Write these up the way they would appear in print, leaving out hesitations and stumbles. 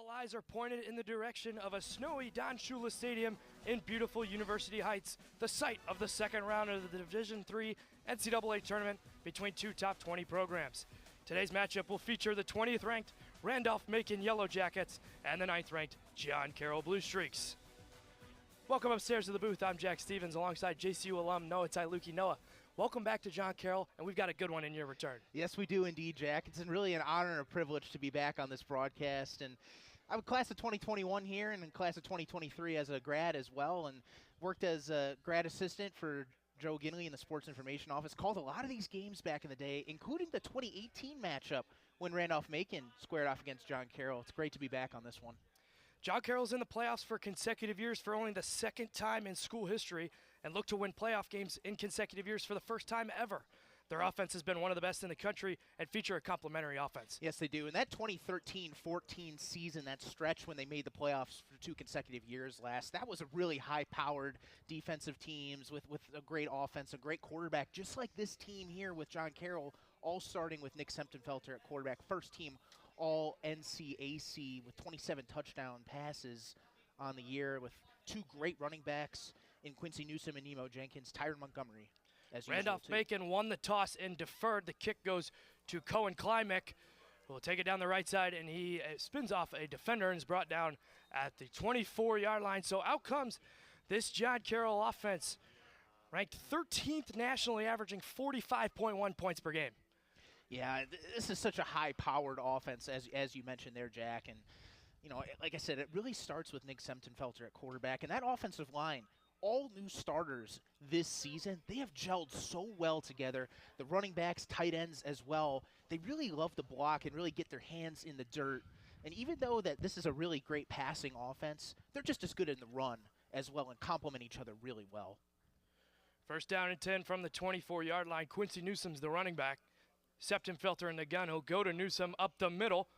All eyes are pointed in the direction of a snowy Don Shula Stadium in beautiful University Heights, the site of the second round of the Division III NCAA tournament between two top 20 programs. Today's matchup will feature the 20th ranked Randolph-Macon Yellow Jackets and the 9th ranked John Carroll Blue Streaks. Welcome upstairs to the booth. I'm Jack Stevens alongside JCU alum Noah Tailuki. Noah, welcome back to John Carroll, and we've got a good one in your return. Yes, we do indeed, Jack. It's really an honor and a privilege to be back on this broadcast. And I'm a class of 2021 here and in class of 2023 as a grad as well, and worked as a grad assistant for Joe Ginley in the Sports Information Office. Called a lot of these games back in the day, including the 2018 matchup when Randolph-Macon squared off against John Carroll. It's great to be back on this one. John Carroll's in the playoffs for consecutive years for only the second time in school history and look to win playoff games in consecutive years for the first time ever. Their offense has been one of the best in the country and feature a complementary offense. Yes, they do. And that 2013-14 season, that stretch when they made the playoffs for 2 consecutive years last, that was a really high-powered defensive teams with a great offense, a great quarterback, just like this team here with John Carroll, all starting with Nick Semptonfelter at quarterback, first team all NCAA with 27 touchdown passes on the year with 2 great running backs in Quincy Newsome and Nemo Jenkins, Tyron Montgomery. Randolph-Macon won the toss and deferred. The kick goes to Cohen Klimek, who will take it down the right side, and he spins off a defender and is brought down at the 24-yard line. So out comes this John Carroll offense, ranked 13th nationally, averaging 45.1 points per game. Yeah, this is such a high-powered offense, as you mentioned there, Jack. And, you know, like I said, it really starts with Nick Semptonfelter at quarterback. And that offensive line, all new starters this season, they have gelled so well together. The running backs, tight ends as well, they really love to block and really get their hands in the dirt. And even though that this is a really great passing offense, they're just as good in the run as well and complement each other really well. First down and 10 from the 24-yard line. Quincy Newsome's the running back. Semptonfelter in the gun. He'll go to Newsome up the middle,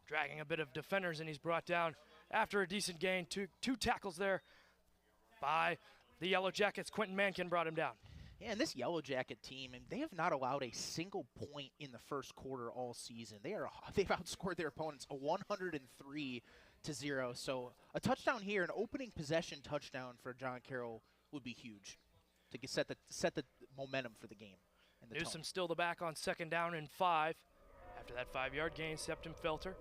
dragging a bit of defenders, and he's brought down after a decent gain. Two tackles there by the Yellow Jackets. Quentin Mankin brought him down. Yeah, and this Yellow Jacket team, and they have not allowed a single point in the first quarter all season. They've outscored their opponents 103-0. So a touchdown here, an opening possession touchdown for John Carroll would be huge to set the momentum for the game. Newsome still the back on second down and 5. After that 5-yard gain, Semptonfelter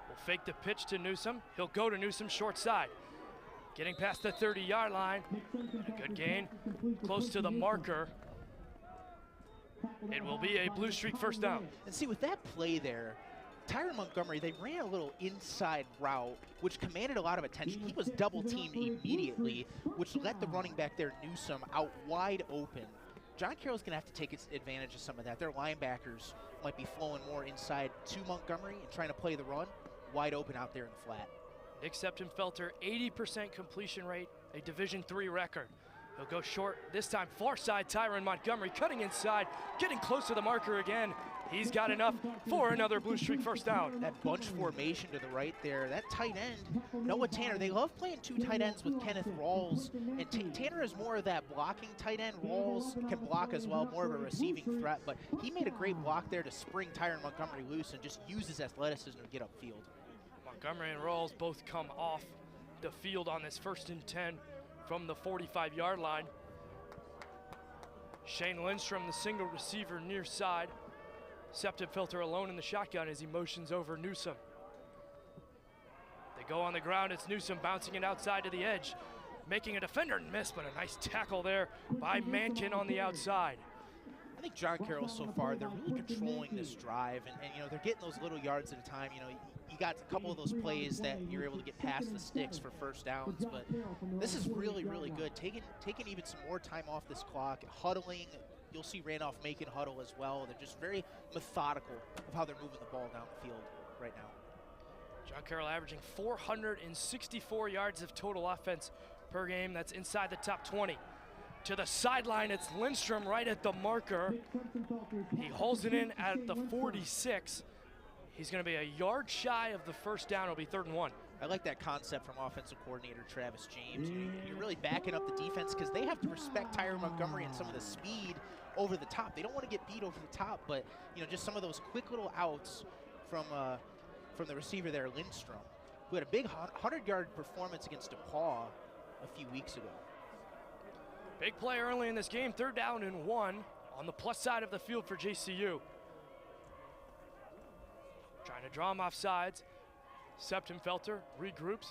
will fake the pitch to Newsome. He'll go to Newsome short side. Getting past the 30-yard line. A good gain. Close to the marker. It will be a Blue Streak first down. And see, with that play there, Tyron Montgomery, they ran a little inside route, which commanded a lot of attention. He was double-teamed immediately, which let the running back there, Newsome, out wide open. John Carroll's going to have to take advantage of some of that. Their linebackers might be flowing more inside to Montgomery and trying to play the run, wide open out there in the flat. Nick Semptonfelter, 80% completion rate, a Division III record. He'll go short, this time far side, Tyron Montgomery cutting inside, getting close to the marker again. He's got enough for another Blue Streak first down. That bunch formation to the right there, that tight end, Noah Tanner, they love playing 2 tight ends with Kenneth Rawls, and Tanner is more of that blocking tight end. Rawls can block as well, more of a receiving threat, but he made a great block there to spring Tyron Montgomery loose and just use his athleticism to get upfield. Montgomery and Rawls both come off the field on this 1st and 10 from the 45-yard line. Shane Lindstrom, the single receiver near side. Semptonfelter alone in the shotgun as he motions over Newsome. They go on the ground. It's Newsome bouncing it outside to the edge, making a defender miss, but a nice tackle there by Mankin on the outside. I think John Carroll so far, they're really controlling this drive, and you know, they're getting those little yards at a time. You know, you got a couple of those plays that you're able to get past the sticks for first downs, but this is really, really good. Taking even some more time off this clock, huddling. You'll see Randolph-Macon huddle as well. They're just very methodical of how they're moving the ball down the field right now. John Carroll averaging 464 yards of total offense per game. That's inside the top 20. To the sideline, it's Lindstrom right at the marker. He holds it in at the 46. He's going to be a yard shy of the first down. It'll be 3rd and 1. I like that concept from offensive coordinator Travis James. You're really backing up the defense because they have to respect Tyron Montgomery and some of the speed over the top. They don't want to get beat over the top, but you know, just some of those quick little outs from from the receiver there, Lindstrom, who had a big 100-yard performance against DePaul a few weeks ago. Big play early in this game, 3rd down and 1 on the plus side of the field for JCU. Trying to draw him off sides. Septenfelter regroups,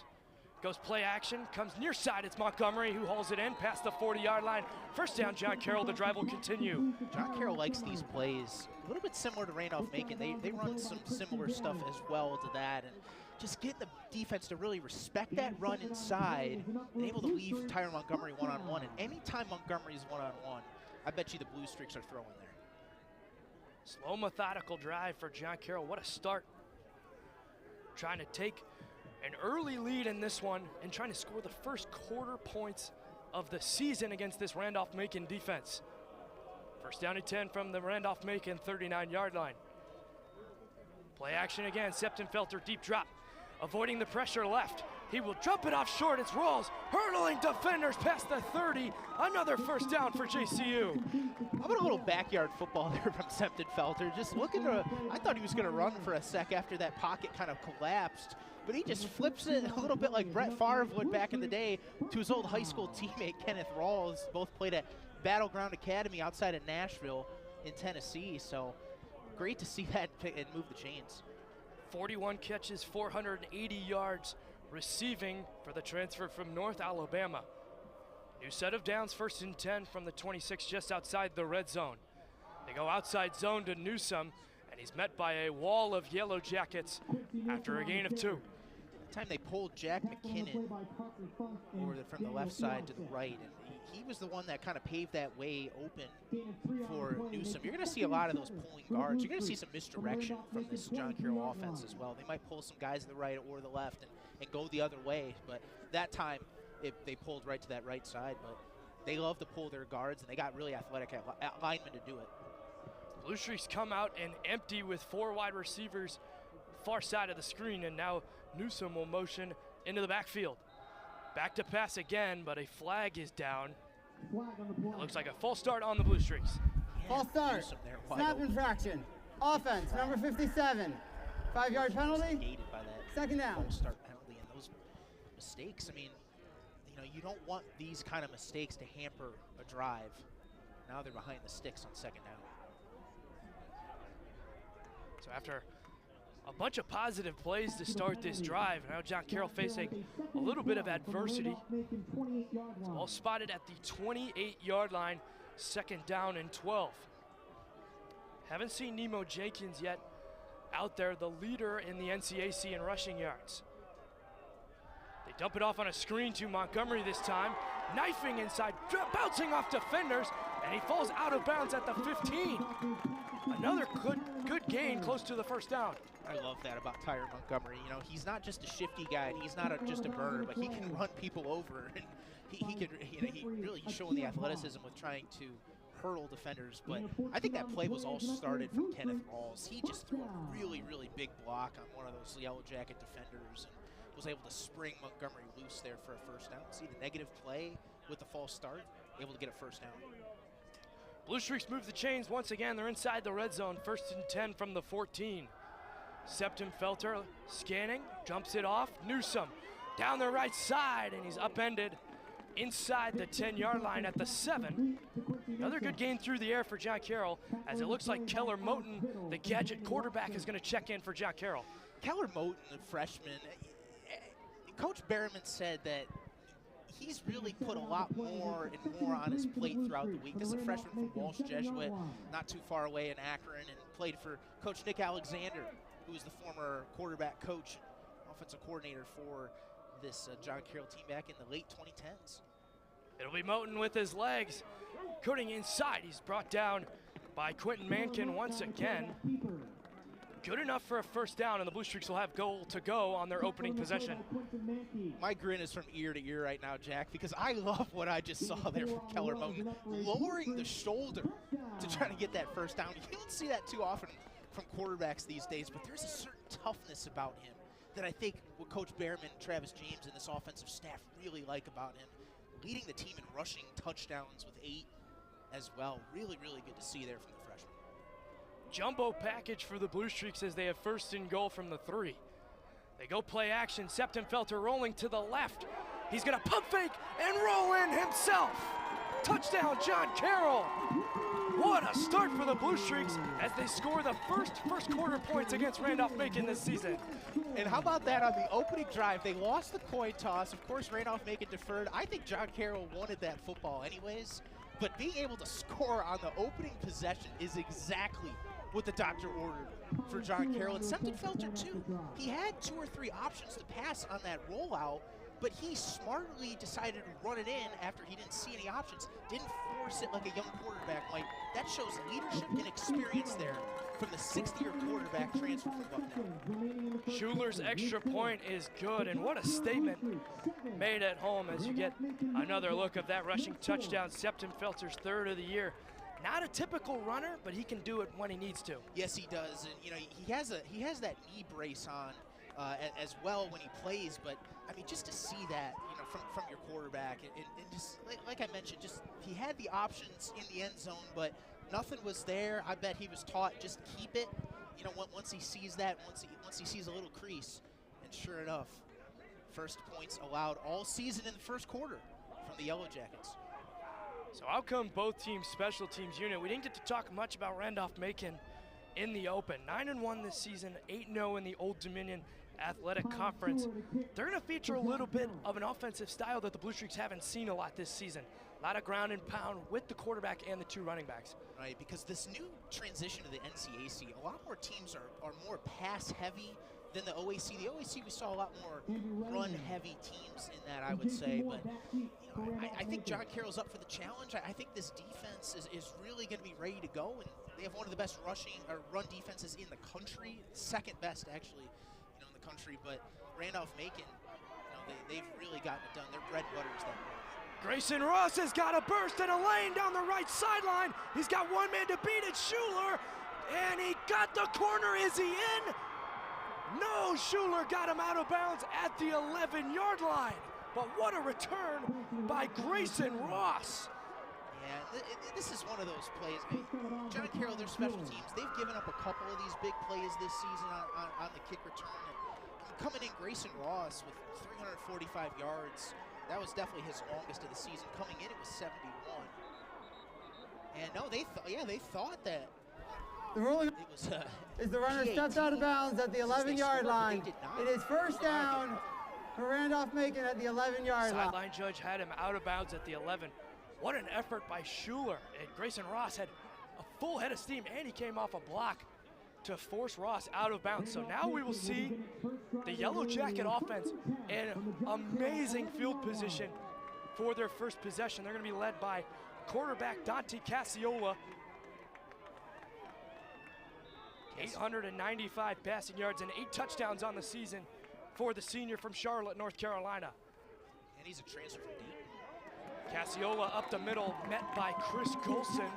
goes play action, comes near side. It's Montgomery who hauls it in past the 40-yard line. First down, John Carroll. The drive will continue. John Carroll likes these plays. A little bit similar to Randolph-Macon. They run some similar stuff as well to that. And just getting the defense to really respect that run inside and able to leave Tyron Montgomery one-on-one. And anytime Montgomery is one-on-one, I bet you the Blue Streaks are throwing there. Slow, methodical drive for John Carroll. What a start. Trying to take an early lead in this one and trying to score the first quarter points of the season against this Randolph-Macon defense. First down and 10 from the Randolph-Macon 39-yard line. Play action again, Septenfelter deep drop. Avoiding the pressure left. He will drop it off short. It's Rawls hurdling defenders past the 30. Another first down for JCU. How about a little backyard football there from Septenfelter? Just looking to, I thought he was going to run for a sec after that pocket kind of collapsed, but he just flips it a little bit like Brett Favre would back in the day to his old high school teammate Kenneth Rawls. Both played at Battleground Academy outside of Nashville in Tennessee. So great to see that and move the chains. 41 catches, 480 yards receiving for the transfer from North Alabama. New set of downs, 1st and 10 from the 26 just outside the red zone. They go outside zone to Newsome, and he's met by a wall of Yellow Jackets after a gain of 2. The time they pulled Jack McKinnon from the left side to the right, and he was the one that kind of paved that way open for Newsome. You're going to see a lot of those pulling guards. You're going to see some misdirection from this John Carroll offense as well. They might pull some guys to the right or the left and go the other way, but that time they pulled right to that right side. But they love to pull their guards, and they got really athletic linemen to do it. Blue Streaks come out and empty with 4 wide receivers far side of the screen, and now Newsome will motion into the backfield. Back to pass again, but a flag is down. It looks like a false start on the Blue Streaks. False start. Snap infraction. Offense, number 57. 5-yard penalty. Gated by that 2nd down. False start penalty, and those mistakes. I mean, you don't want these kind of mistakes to hamper a drive. Now they're behind the sticks on 2nd down. So after a bunch of positive plays to start this drive, now John Carroll facing a little bit of adversity. It's all spotted at the 28-yard line, 2nd down and 12. Haven't seen Nemo Jenkins yet out there, the leader in the NCAA in rushing yards. They dump it off on a screen to Montgomery this time, knifing inside, bouncing off defenders, and he falls out of bounds at the 15. Another good gain close to the first down. I love that about Tyron Montgomery. He's not just a shifty guy, and he's not just a burner, but he can run people over. And he really showing the athleticism with trying to hurdle defenders. But I think that play was all started from Kenneth Rawls. He just threw a really, really big block on one of those Yellow Jacket defenders and was able to spring Montgomery loose there for a first down. See the negative play with the false start, able to get a first down. Blue Streaks move the chains once again. They're inside the red zone, 1st and 10 from the 14. Septenfelter scanning, jumps it off. Newsome down the right side, and he's upended inside the 10-yard line at the 7. Another good gain through the air for John Carroll, as it looks like Keller Moten, the gadget quarterback, is going to check in for John Carroll. Keller Moten, the freshman, Coach Berriman said that he's really put a lot more and more on his plate throughout the week. This is a freshman from Walsh Jesuit, not too far away in Akron, and played for Coach Nick Alexander, who is the former quarterback coach, offensive coordinator for this John Carroll team back in the late 2010s. It'll be Moten with his legs, cutting inside. He's brought down by Quentin Mankin once again. Good enough for a first down, and the Blue Streaks will have goal to go on their opening possession. My grin is from ear to ear right now, Jack, because I love what I just saw there from Keller Moten, lowering the shoulder to try to get that first down. You don't see that too often from quarterbacks these days, but there's a certain toughness about him that I think what Coach Berriman, Travis James, and this offensive staff really like about him. Leading the team in rushing touchdowns with 8 as well. Really, really good to see there from the freshman. Jumbo package for the Blue Streaks as they have 1st and goal from the 3. They go play action. Septenfelter rolling to the left. He's going to pump fake and roll in himself. Touchdown, John Carroll. What a start for the Blue Streaks as they score the first quarter points against Randolph-Macon this season. And how about that on the opening drive? They lost the coin toss. Of course, Randolph-Macon deferred. I think John Carroll wanted that football anyways. But being able to score on the opening possession is exactly what the doctor ordered for John Carroll. And Septenfelter, too. He had 2 or 3 options to pass on that rollout, but he smartly decided to run it in after he didn't see any options. Didn't force it like a young quarterback might. That shows leadership and experience there from the 60-year quarterback transfer from Bucknell. Schuler's extra point is good, and what a statement made at home as you get another look of that rushing touchdown. Septenfelter's 3rd of the year. Not a typical runner, but he can do it when he needs to. Yes, he does, and you know he has that knee brace on as well when he plays. But I mean, just to see that, you know, from your quarterback, and just like I mentioned, just he had the options in the end zone, but nothing was there. I bet he was taught just keep it. You know, once he sees that, once he sees a little crease, and sure enough, first points allowed all season in the first quarter from the Yellow Jackets. So out come both teams' special teams unit. We didn't get to talk much about Randolph-Macon in the open. 9-1 this season, 8-0 in the Old Dominion Athletic Conference. They're going to feature a little bit of an offensive style that the Blue Streaks haven't seen a lot this season. A lot of ground and pound with the quarterback and the 2 running backs. Right, because this new transition to the NCAA, a lot more teams are more pass-heavy than the OAC. The OAC, we saw a lot more run-heavy teams in that, I would say. But you know, I think John Carroll's up for the challenge. I think this defense is really going to be ready to go, and they have one of the best run defenses in the country, 2nd best actually, you know, in the country. But Randolph-Macon, you know, they've really gotten it done. Their bread and butter is that run. Grayson Ross has got a burst and a lane down the right sideline. He's got one man to beat it, Schuler, and he got the corner. Is he in? No, Schuler got him out of bounds at the 11-yard line. But what a return by Grayson Ross. Yeah, this is one of those plays. I mean, John Carroll, their special teams, they've given up a couple of these big plays this season on the kick return. And coming in, Grayson Ross with 345 yards. That was definitely his longest of the season. Coming in, it was 71. And no, they thought that The ruling is the runner steps out of bounds at the 11-yard line. It is first down for Randolph-Macon at the 11-yard line. Sideline judge had him out of bounds at the 11. What an effort by Schuler. And Grayson Ross had a full head of steam, and he came off a block to force Ross out of bounds. So now we will see the Yellow Jacket offense in amazing field position for their first possession. They're going to be led by quarterback Dante Cassiola. 895 passing yards and 8 touchdowns on the season for the senior from Charlotte, North Carolina. And he's a transfer from Dayton. Cassiola up the middle, met by Chris Golson,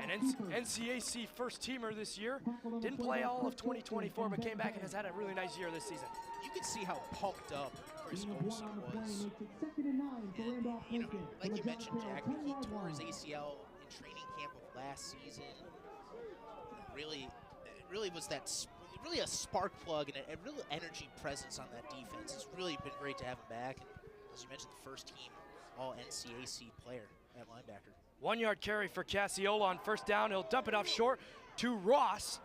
an NCAC first-teamer this year. Didn't play all of 2024, but came back and has had a really nice year this season. You can see how pumped up Chris Golson was. And, you know, like you mentioned, Jack, he tore his ACL in training camp of last season. Really was that really a spark plug and a real energy presence on that defense. It's really been great to have him back. And as you mentioned, the first team All-NCAC player at linebacker. 1-yard carry for Cassiola on first down. He'll dump it off short to Ross.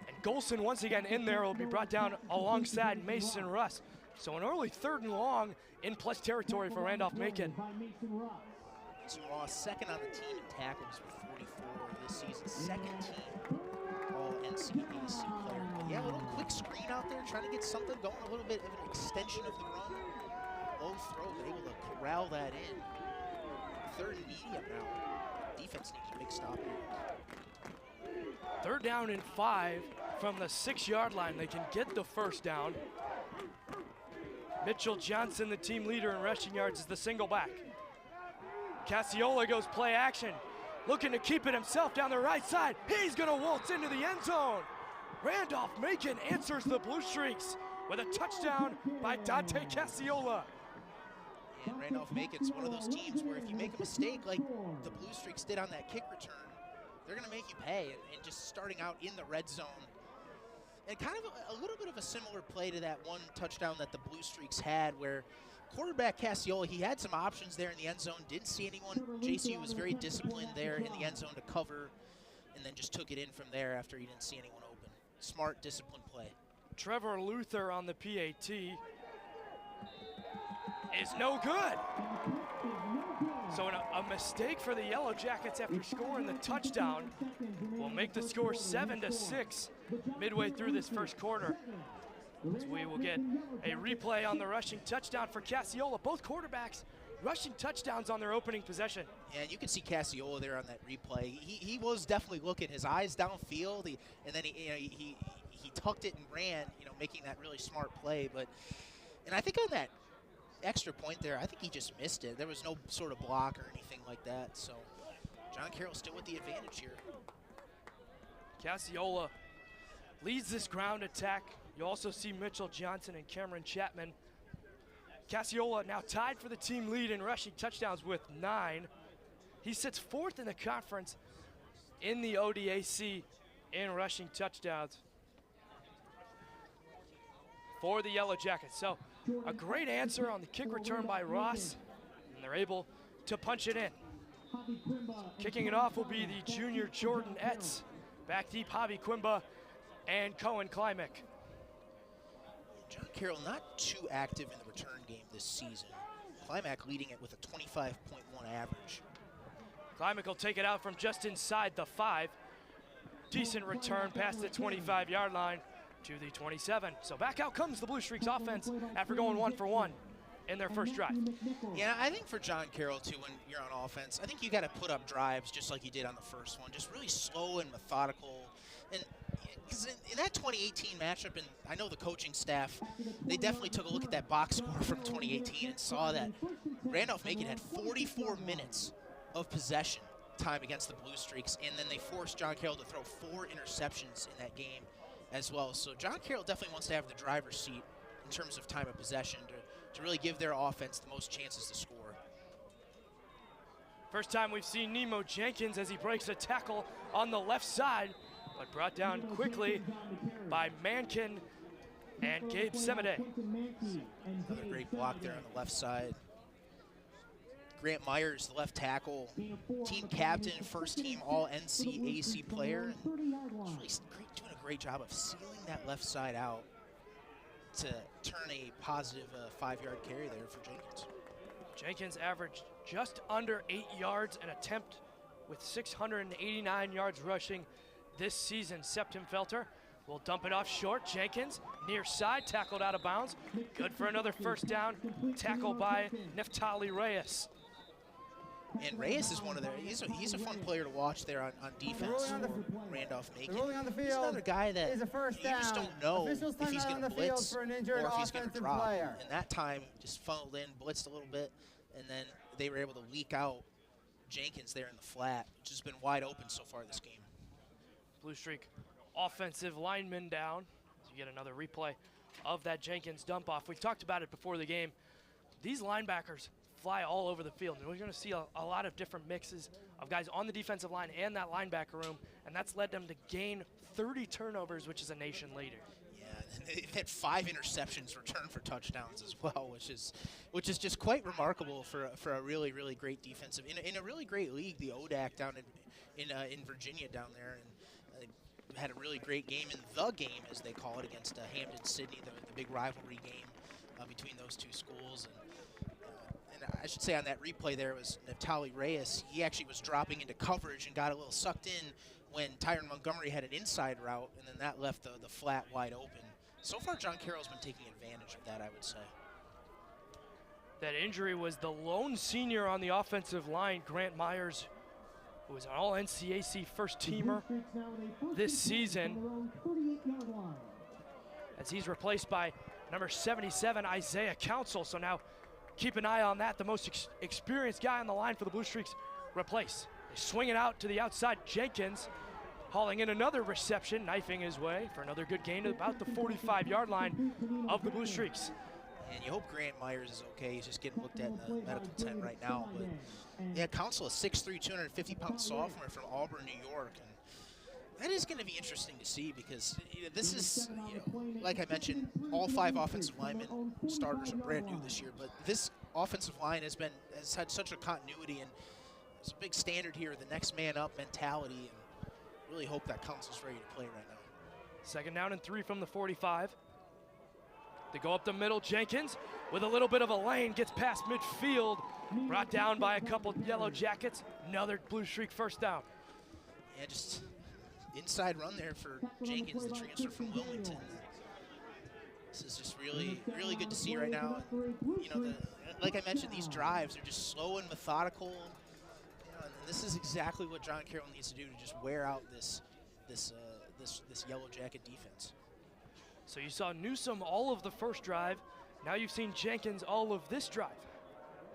And Golson once again in there will be brought down alongside Mason Russ. So an early 3rd and long in plus territory for Randolph-Macon. Mason Ross, 2nd on the team in tackles with 44 this season. 2nd team All-NCAC player. But yeah, a little quick screen out there, trying to get something going, a little bit of an extension of the run. Low throw, but able to corral that in. 3rd and medium now. Defense needs a big stop here. 3rd down and 5 from the 6-yard line. They can get the first down. Mitchell Johnson, the team leader in rushing yards, is the single back. Cassiola goes play action, looking to keep it himself down the right side. He's gonna waltz into the end zone. Randolph-Macon answers the Blue Streaks with a touchdown by Dante Cassiola. And Randolph-Macon's one of those teams where if you make a mistake like the Blue Streaks did on that kick return, they're going to make you pay. And just starting out in the red zone, And kind of a little bit of a similar play to that one touchdown that the Blue Streaks had, where quarterback Cassiola, he had some options there in the end zone, didn't see anyone. JCU was very disciplined there in the end zone to cover, and then just took it in from there after he didn't see anyone open. Smart, disciplined play. Trevor Luther on the PAT is no good. So a mistake for the Yellow Jackets after scoring the touchdown will make the score 7-6 midway through this first quarter. As we will get a replay on the rushing touchdown for Cassiola. Both quarterbacks rushing touchdowns on their opening possession. Yeah, and you can see Cassiola there on that replay. He was definitely looking, his eyes downfield, and then he tucked it and ran, making that really smart play. And I think on that extra point there, I think he just missed it. There was no sort of block or anything like that. So John Carroll still with the advantage here. Cassiola leads this ground attack. You also see Mitchell Johnson and Cameron Chapman. Cassiola now tied for the team lead in rushing touchdowns with 9. He sits 4th in the conference in the ODAC in rushing touchdowns for the Yellow Jackets. So a great answer on the kick return by Ross, and they're able to punch it in. Kicking it off will be the junior Jordan Etz. Back deep, Javi Quimba and Cohen Klimek. John Carroll not too active in the return game this season. Klimek leading it with a 25.1 average. Klimek will take it out from just inside the 5. Decent return past the 25-yard line to the 27. So back out comes the Blue Streaks offense after going 1 for 1 in their first drive. Yeah, I think for John Carroll, too, when you're on offense, I think you got to put up drives just like you did on the first one, just really slow and methodical. And because in that 2018 matchup, and I know the coaching staff, they definitely took a look at that box score from 2018 and saw that Randolph-Macon had 44 minutes of possession time against the Blue Streaks, and then they forced John Carroll to throw 4 interceptions in that game as well. So John Carroll definitely wants to have the driver's seat in terms of time of possession to really give their offense the most chances to score. First time we've seen Nemo Jenkins as he breaks a tackle on the left side, but brought down quickly by Mankin and Gabe Semide. Another great block there on the left side. Grant Myers, the left tackle, team captain, first team all NCAA player. He's really doing a great job of sealing that left side out to turn a positive 5-yard carry there for Jenkins. Jenkins averaged just under 8 yards an attempt with 689 yards rushing this season. Septim Felter will dump it off short. Jenkins near side, tackled out of bounds. Good for another first down. Tackle by Neftali Reyes. And Reyes is one of their, he's a fun player to watch there on defense for Randolph-Macon. He's another guy that you just don't know if he's going to blitz or if he's going to drop. And that time just funneled in, blitzed a little bit, and then they were able to leak out Jenkins there in the flat, which has been wide open so far this game. Blue Streak offensive lineman down. So you get another replay of that Jenkins dump off. We talked about it before the game. These linebackers fly all over the field, and we're going to see a lot of different mixes of guys on the defensive line and that linebacker room, and that's led them to gain 30 turnovers, which is a nation leader. Yeah, and they've had 5 interceptions returned for touchdowns as well, which is just quite remarkable for a really, really great defensive in a really great league, the ODAC down in Virginia down there, and had a really great game in the game, as they call it, against Hampden-Sydney, the big rivalry game between those two schools. And I should say on that replay there was Neftali Reyes. He actually was dropping into coverage and got a little sucked in when Tyron Montgomery had an inside route, and then that left the flat wide open. So far, John Carroll's been taking advantage of that, I would say. That injury was the lone senior on the offensive line, Grant Myers, who was an all-NCAC first-teamer this season, as he's replaced by number 77, Isaiah Council. So now keep an eye on that. The most experienced guy on the line for the Blue Streaks replace. They swing it out to the outside. Jenkins hauling in another reception, knifing his way for another good gain to about the 45-yard line of the Blue Streaks. And you hope Grant Myers is okay. He's just getting looked at in the medical tent right now. But yeah, Council is 6'3", 250-pound sophomore from Auburn, New York. That is going to be interesting to see because this is, like I mentioned, all 5 offensive linemen starters are brand new this year, but this offensive line has had such a continuity, and it's a big standard here, the next man up mentality, and really hope that Council's ready to play right now. Second down and 3 from the 45. They go up the middle. Jenkins with a little bit of a lane gets past midfield, brought down by a couple Yellow Jackets. Another Blue Streak first down. Yeah, just inside run there for Jenkins, the transfer from Wilmington. This is just really, really good to see right now. Like I mentioned, these drives are just slow and methodical. And this is exactly what John Carroll needs to do to just wear out this Yellow Jacket defense. So you saw Newsome all of the first drive. Now you've seen Jenkins all of this drive.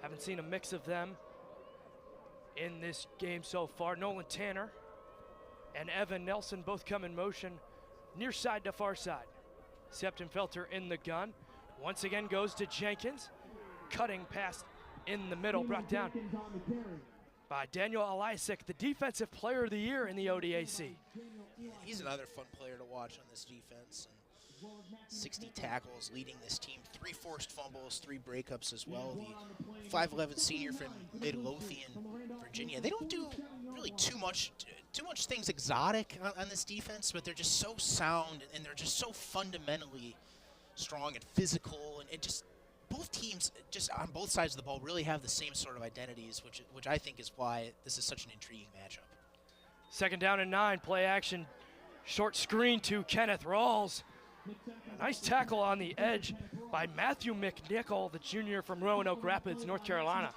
Haven't seen a mix of them in this game so far. Nolan Tanner and Evan Nelson both come in motion near side to far side. Septenfelter in the gun. Once again goes to Jenkins. Cutting pass in the middle, brought down by Daniel Eliasek, the Defensive Player of the Year in the ODAC. He's another fun player to watch on this defense. 60 tackles leading this team, 3 forced fumbles, 3 breakups as well. The 5'11" senior from Midlothian, Virginia. They don't do really too much things exotic on this defense, but they're just so sound and they're just so fundamentally strong and physical, and just both teams just on both sides of the ball really have the same sort of identities, which I think is why this is such an intriguing matchup. Second down and 9, play action, short screen to Kenneth Rawls. A nice tackle on the edge by Matthew McNichol, the junior from Roanoke Rapids, North Carolina.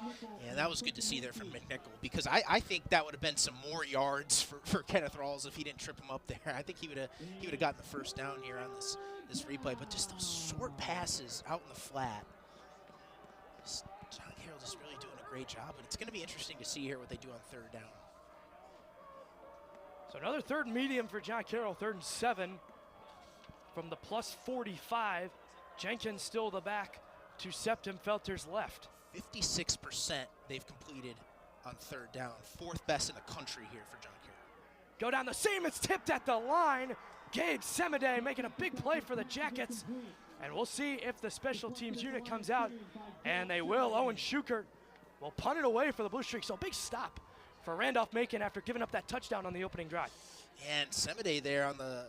Yeah, that was good to see there from McNichol, because I think that would have been some more yards for Kenneth Rawls if he didn't trip him up there. I think he would have gotten the first down here on this replay, but just those short passes out in the flat. John Carroll just really doing a great job, but it's going to be interesting to see here what they do on third down. So another third medium for John Carroll, 3rd and 7 from the plus 45. Jenkins still the back to Septenfelter's left. 56% they've completed on third down, 4th best in the country here for John Carroll. Go down the seam, it's tipped at the line. Gabe Semide making a big play for the Jackets. And we'll see if the special teams unit comes out, and they will. Owen Schukert will punt it away for the Blue Streak. So big stop for Randolph-Macon after giving up that touchdown on the opening drive. And Semide there on the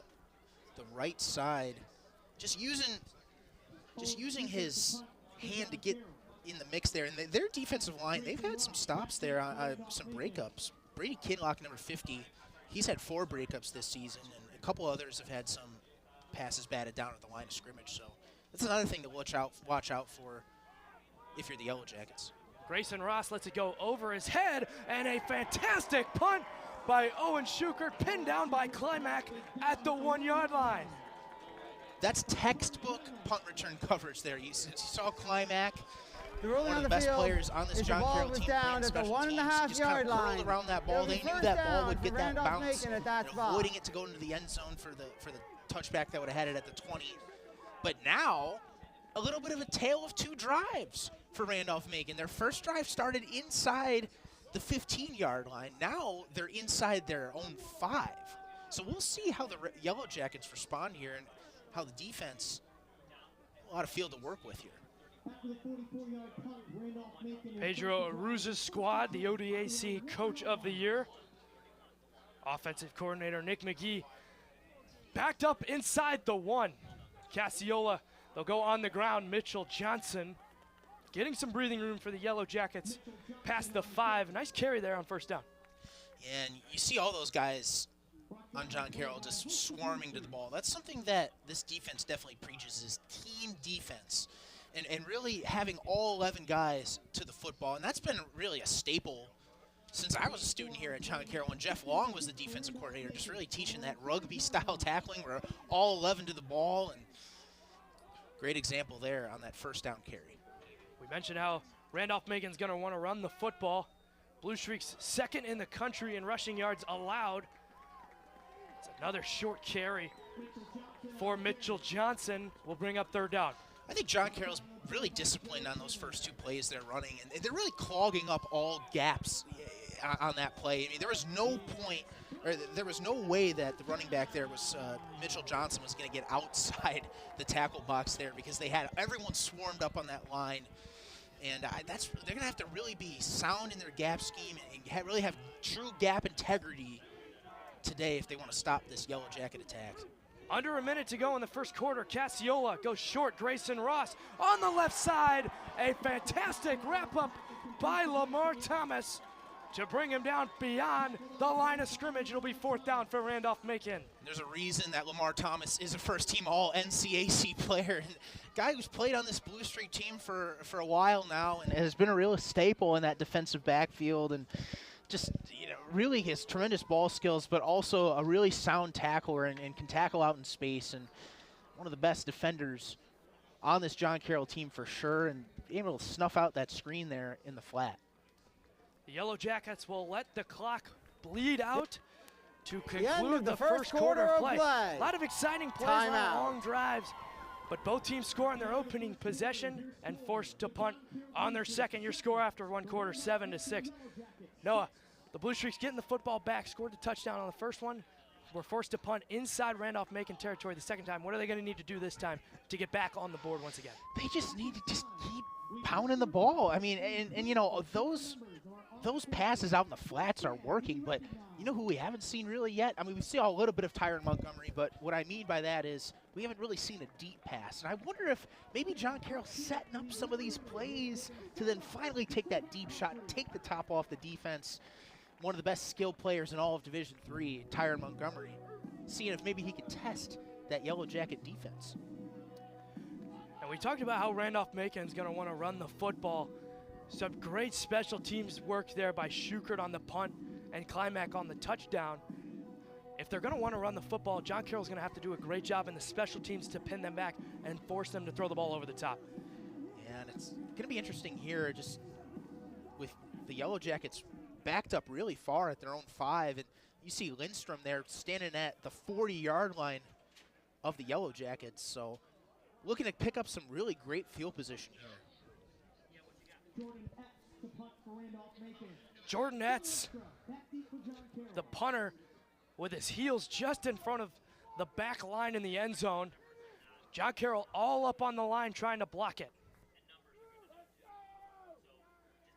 right side, just using his hand to get in the mix there. And their defensive line, they've had some stops there, some breakups. Brady Kinlock, number 50, he's had 4 breakups this season, and a couple others have had some passes batted down at the line of scrimmage. So that's another thing to watch out for if you're the Yellow Jackets. Grayson Ross lets it go over his head, and a fantastic punt by Owen Schukert, pinned down by Climac at the 1-yard line. That's textbook punt return coverage there. You saw Climac, one of the best players on this John Carroll team, down at the 1.5-yard line. Just around that ball. They knew that ball would get that bounce, at that spot, avoiding it to go into the end zone for the touchback that would have had it at the 20. But now, a little bit of a tale of 2 drives for Randolph-Macon. Their first drive started inside the 15-yard line. Now they're inside their own 5. So we'll see how the Yellow Jackets respond here and how the defense, a lot of field to work with here. Pedro Arruza's squad, the ODAC Coach of the Year. Offensive coordinator Nick McGee backed up inside the 1. Cassiola, they'll go on the ground. Mitchell Johnson getting some breathing room for the Yellow Jackets past the 5. Nice carry there on first down. And you see all those guys on John Carroll just swarming to the ball. That's something that this defense definitely preaches, is team defense. And really having all 11 guys to the football. And that's been really a staple since I was a student here at John Carroll, when Jeff Long was the defensive coordinator, just really teaching that rugby-style tackling where all 11 to the ball. And great example there on that first down carry. We mentioned how Randolph-Macon's going to want to run the football. Blue Streak's 2nd in the country in rushing yards allowed. It's another short carry for Mitchell Johnson. Will bring up third down. I think John Carroll's really disciplined on those first 2 plays they're running, and they're really clogging up all gaps on that play. I mean, there was no point there was no way that the running back there was Mitchell Johnson was going to get outside the tackle box there, because they had everyone swarmed up on that line. And they're going to have to really be sound in their gap scheme and really have true gap integrity today if they want to stop this Yellow Jacket attack. Under a minute to go in the first quarter. Cassiola goes short. Grayson Ross on the left side. A fantastic wrap-up by Lamar Thomas to bring him down beyond the line of scrimmage. It'll be 4th down for Randolph-Macon. There's a reason that Lamar Thomas is a first-team All-NCAC player. And guy who's played on this Blue Streak team for a while now and has been a real staple in that defensive backfield, and just, really his tremendous ball skills, but also a really sound tackler and can tackle out in space, and one of the best defenders on this John Carroll team for sure, and being able to snuff out that screen there in the flat. The Yellow Jackets will let the clock bleed out to conclude the the first first quarter of play. play. A lot of exciting plays, a lot of long drives, but both teams score on their opening possession and forced to punt on their second. Your score after one quarter, 7-6. Noah, the Blue Streaks getting the football back, scored a touchdown on the first one. Were forced to punt inside Randolph-Macon territory the second time. What are they going to need to do this time to get back on the board once again? They just need to just keep pounding the ball. I mean, and those passes out in the flats are working, but you know who we haven't seen really yet? I mean, we see a little bit of Tyron Montgomery, but what I mean by that is we haven't really seen a deep pass. And I wonder if maybe John Carroll's setting up some of these plays to then finally take that deep shot, take the top off the defense. One of the best skilled players in all of Division III, Tyron Montgomery, seeing if maybe he could test that Yellow Jacket defense. And we talked about how Randolph-Macon's going to want to run the football. Some great special teams work there by Schukert on the punt and Klimak on the touchdown. If they're going to want to run the football, John Carroll's going to have to do a great job in the special teams to pin them back and force them to throw the ball over the top. Yeah, and it's going to be interesting here just with the Yellow Jackets backed up really far at their own 5, and you see Lindstrom there standing at the 40-yard line of the Yellow Jackets, so looking to pick up some really great field position here. Jordan Etz, the punter, with his heels just in front of the back line in the end zone. John Carroll all up on the line trying to block it.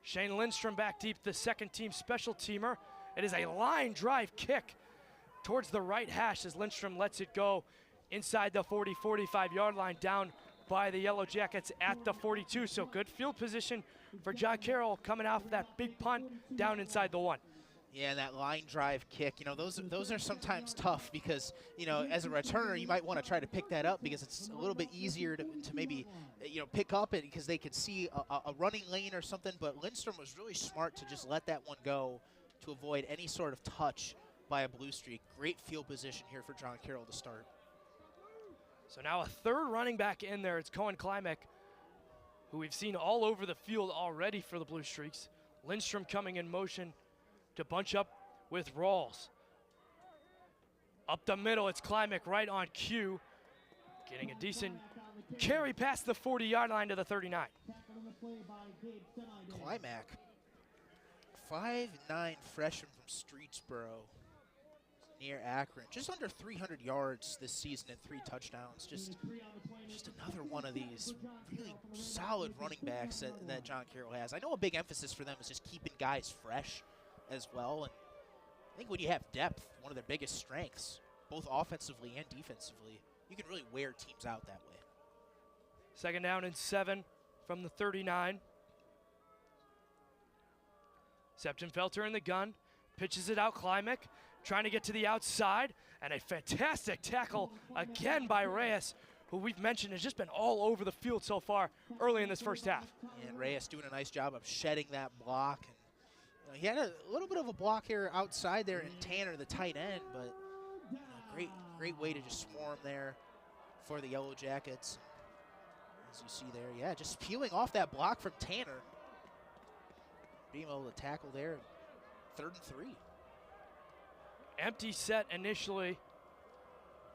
Shane Lindstrom back deep, the second team special teamer. It is a line drive kick towards the right hash as Lindstrom lets it go inside the 40-45 yard line, down by the Yellow Jackets at the 42. So good field position for John Carroll coming off that big punt down inside the 1. Yeah, and that line drive kick, those are sometimes tough because, as a returner, you might want to try to pick that up because it's a little bit easier to maybe, pick up it because they could see a running lane or something. But Lindstrom was really smart to just let that one go to avoid any sort of touch by a Blue Streak. Great field position here for John Carroll to start. So now a third running back in there. It's Cohen Klimek, who we've seen all over the field already for the Blue Streaks. Lindstrom coming in motion to bunch up with Rawls. Up the middle, it's Klimek right on cue. Getting a decent carry past the 40-yard line to the 39. Klimek, 5'9" freshman from Streetsboro, near Akron. Just under 300 yards this season and 3 touchdowns. Just another one of these really solid running backs that John Carroll has. I know a big emphasis for them is just keeping guys fresh as well. And I think when you have depth, one of their biggest strengths, both offensively and defensively, you can really wear teams out that way. Second down and 7 from the 39. Septenfelter in the gun, pitches it out. Klimek trying to get to the outside, and a fantastic tackle again by Reyes, who we've mentioned has just been all over the field so far early in this first half. And Reyes doing a nice job of shedding that block. And, he had a little bit of a block here outside there in Tanner, the tight end, but great way to just swarm there for the Yellow Jackets. As you see there, yeah, just peeling off that block from Tanner. Being able to tackle there, 3rd and 3. Empty set initially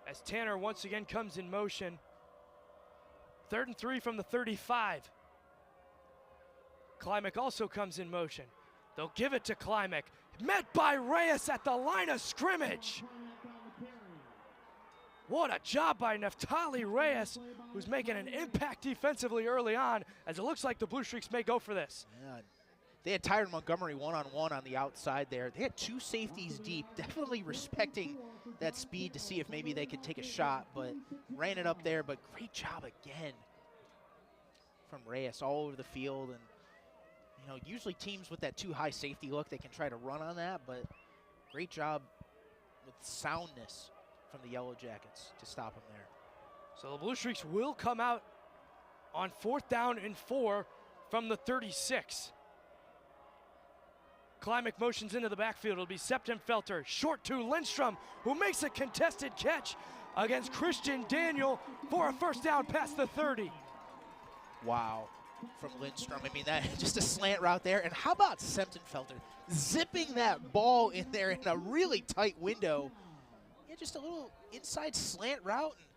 as Tanner once again comes in motion. 3rd and 3 from the 35. Klimek also comes in motion. They'll give it to Klimek. met by Reyes at the line of scrimmage. What a job by Neftali Reyes, who's making an impact defensively early on, as it looks like the Blue Streaks may go for this. Yeah. They had Tyron Montgomery one-on-one on the outside there. They had two safeties deep, definitely respecting that speed to see if maybe they could take a shot, but ran it up there. But great job again from Reyes all over the field. And, you know, usually teams with that too high safety look, they can try to run on that, but great job with soundness from the Yellow Jackets to stop him there. So the Blue Streaks will come out on 4th down and 4 from the 36. Klimek motions into the backfield. It'll be Septenfelter, short to Lindstrom, who makes a contested catch against Christian Daniel for a first down past the 30. Wow, from Lindstrom. I mean, that just a slant route there. And how about Septenfelter zipping that ball in there in a really tight window? Yeah, just a little inside slant route and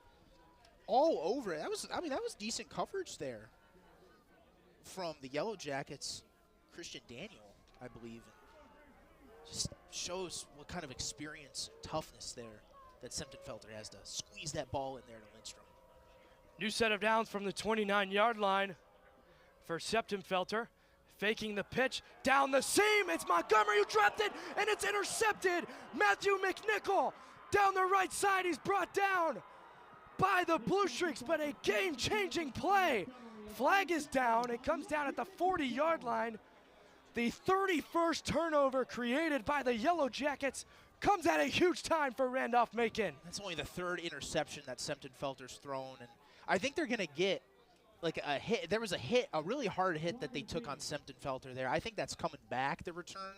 all over it. That was, I mean, that was decent coverage there from the Yellow Jackets. Christian Daniel, I believe. Just shows what kind of experience and toughness there that Septenfelter has to squeeze that ball in there to Lindstrom. New set of downs from the 29-yard line for Septenfelter. Faking the pitch down the seam. It's Montgomery who dropped it, and it's intercepted. Matthew McNichol down the right side. He's brought down by the Blue Streaks, but a game-changing play. Flag is down. It comes down at the 40-yard line. The 31st turnover created by the Yellow Jackets comes at a huge time for Randolph-Macon. That's only the 3rd interception that Septenfelter's thrown, and I think they're going to get like a hit. There was a hit, a really hard hit that they took on Septenfelter there. I think that's coming back, the return.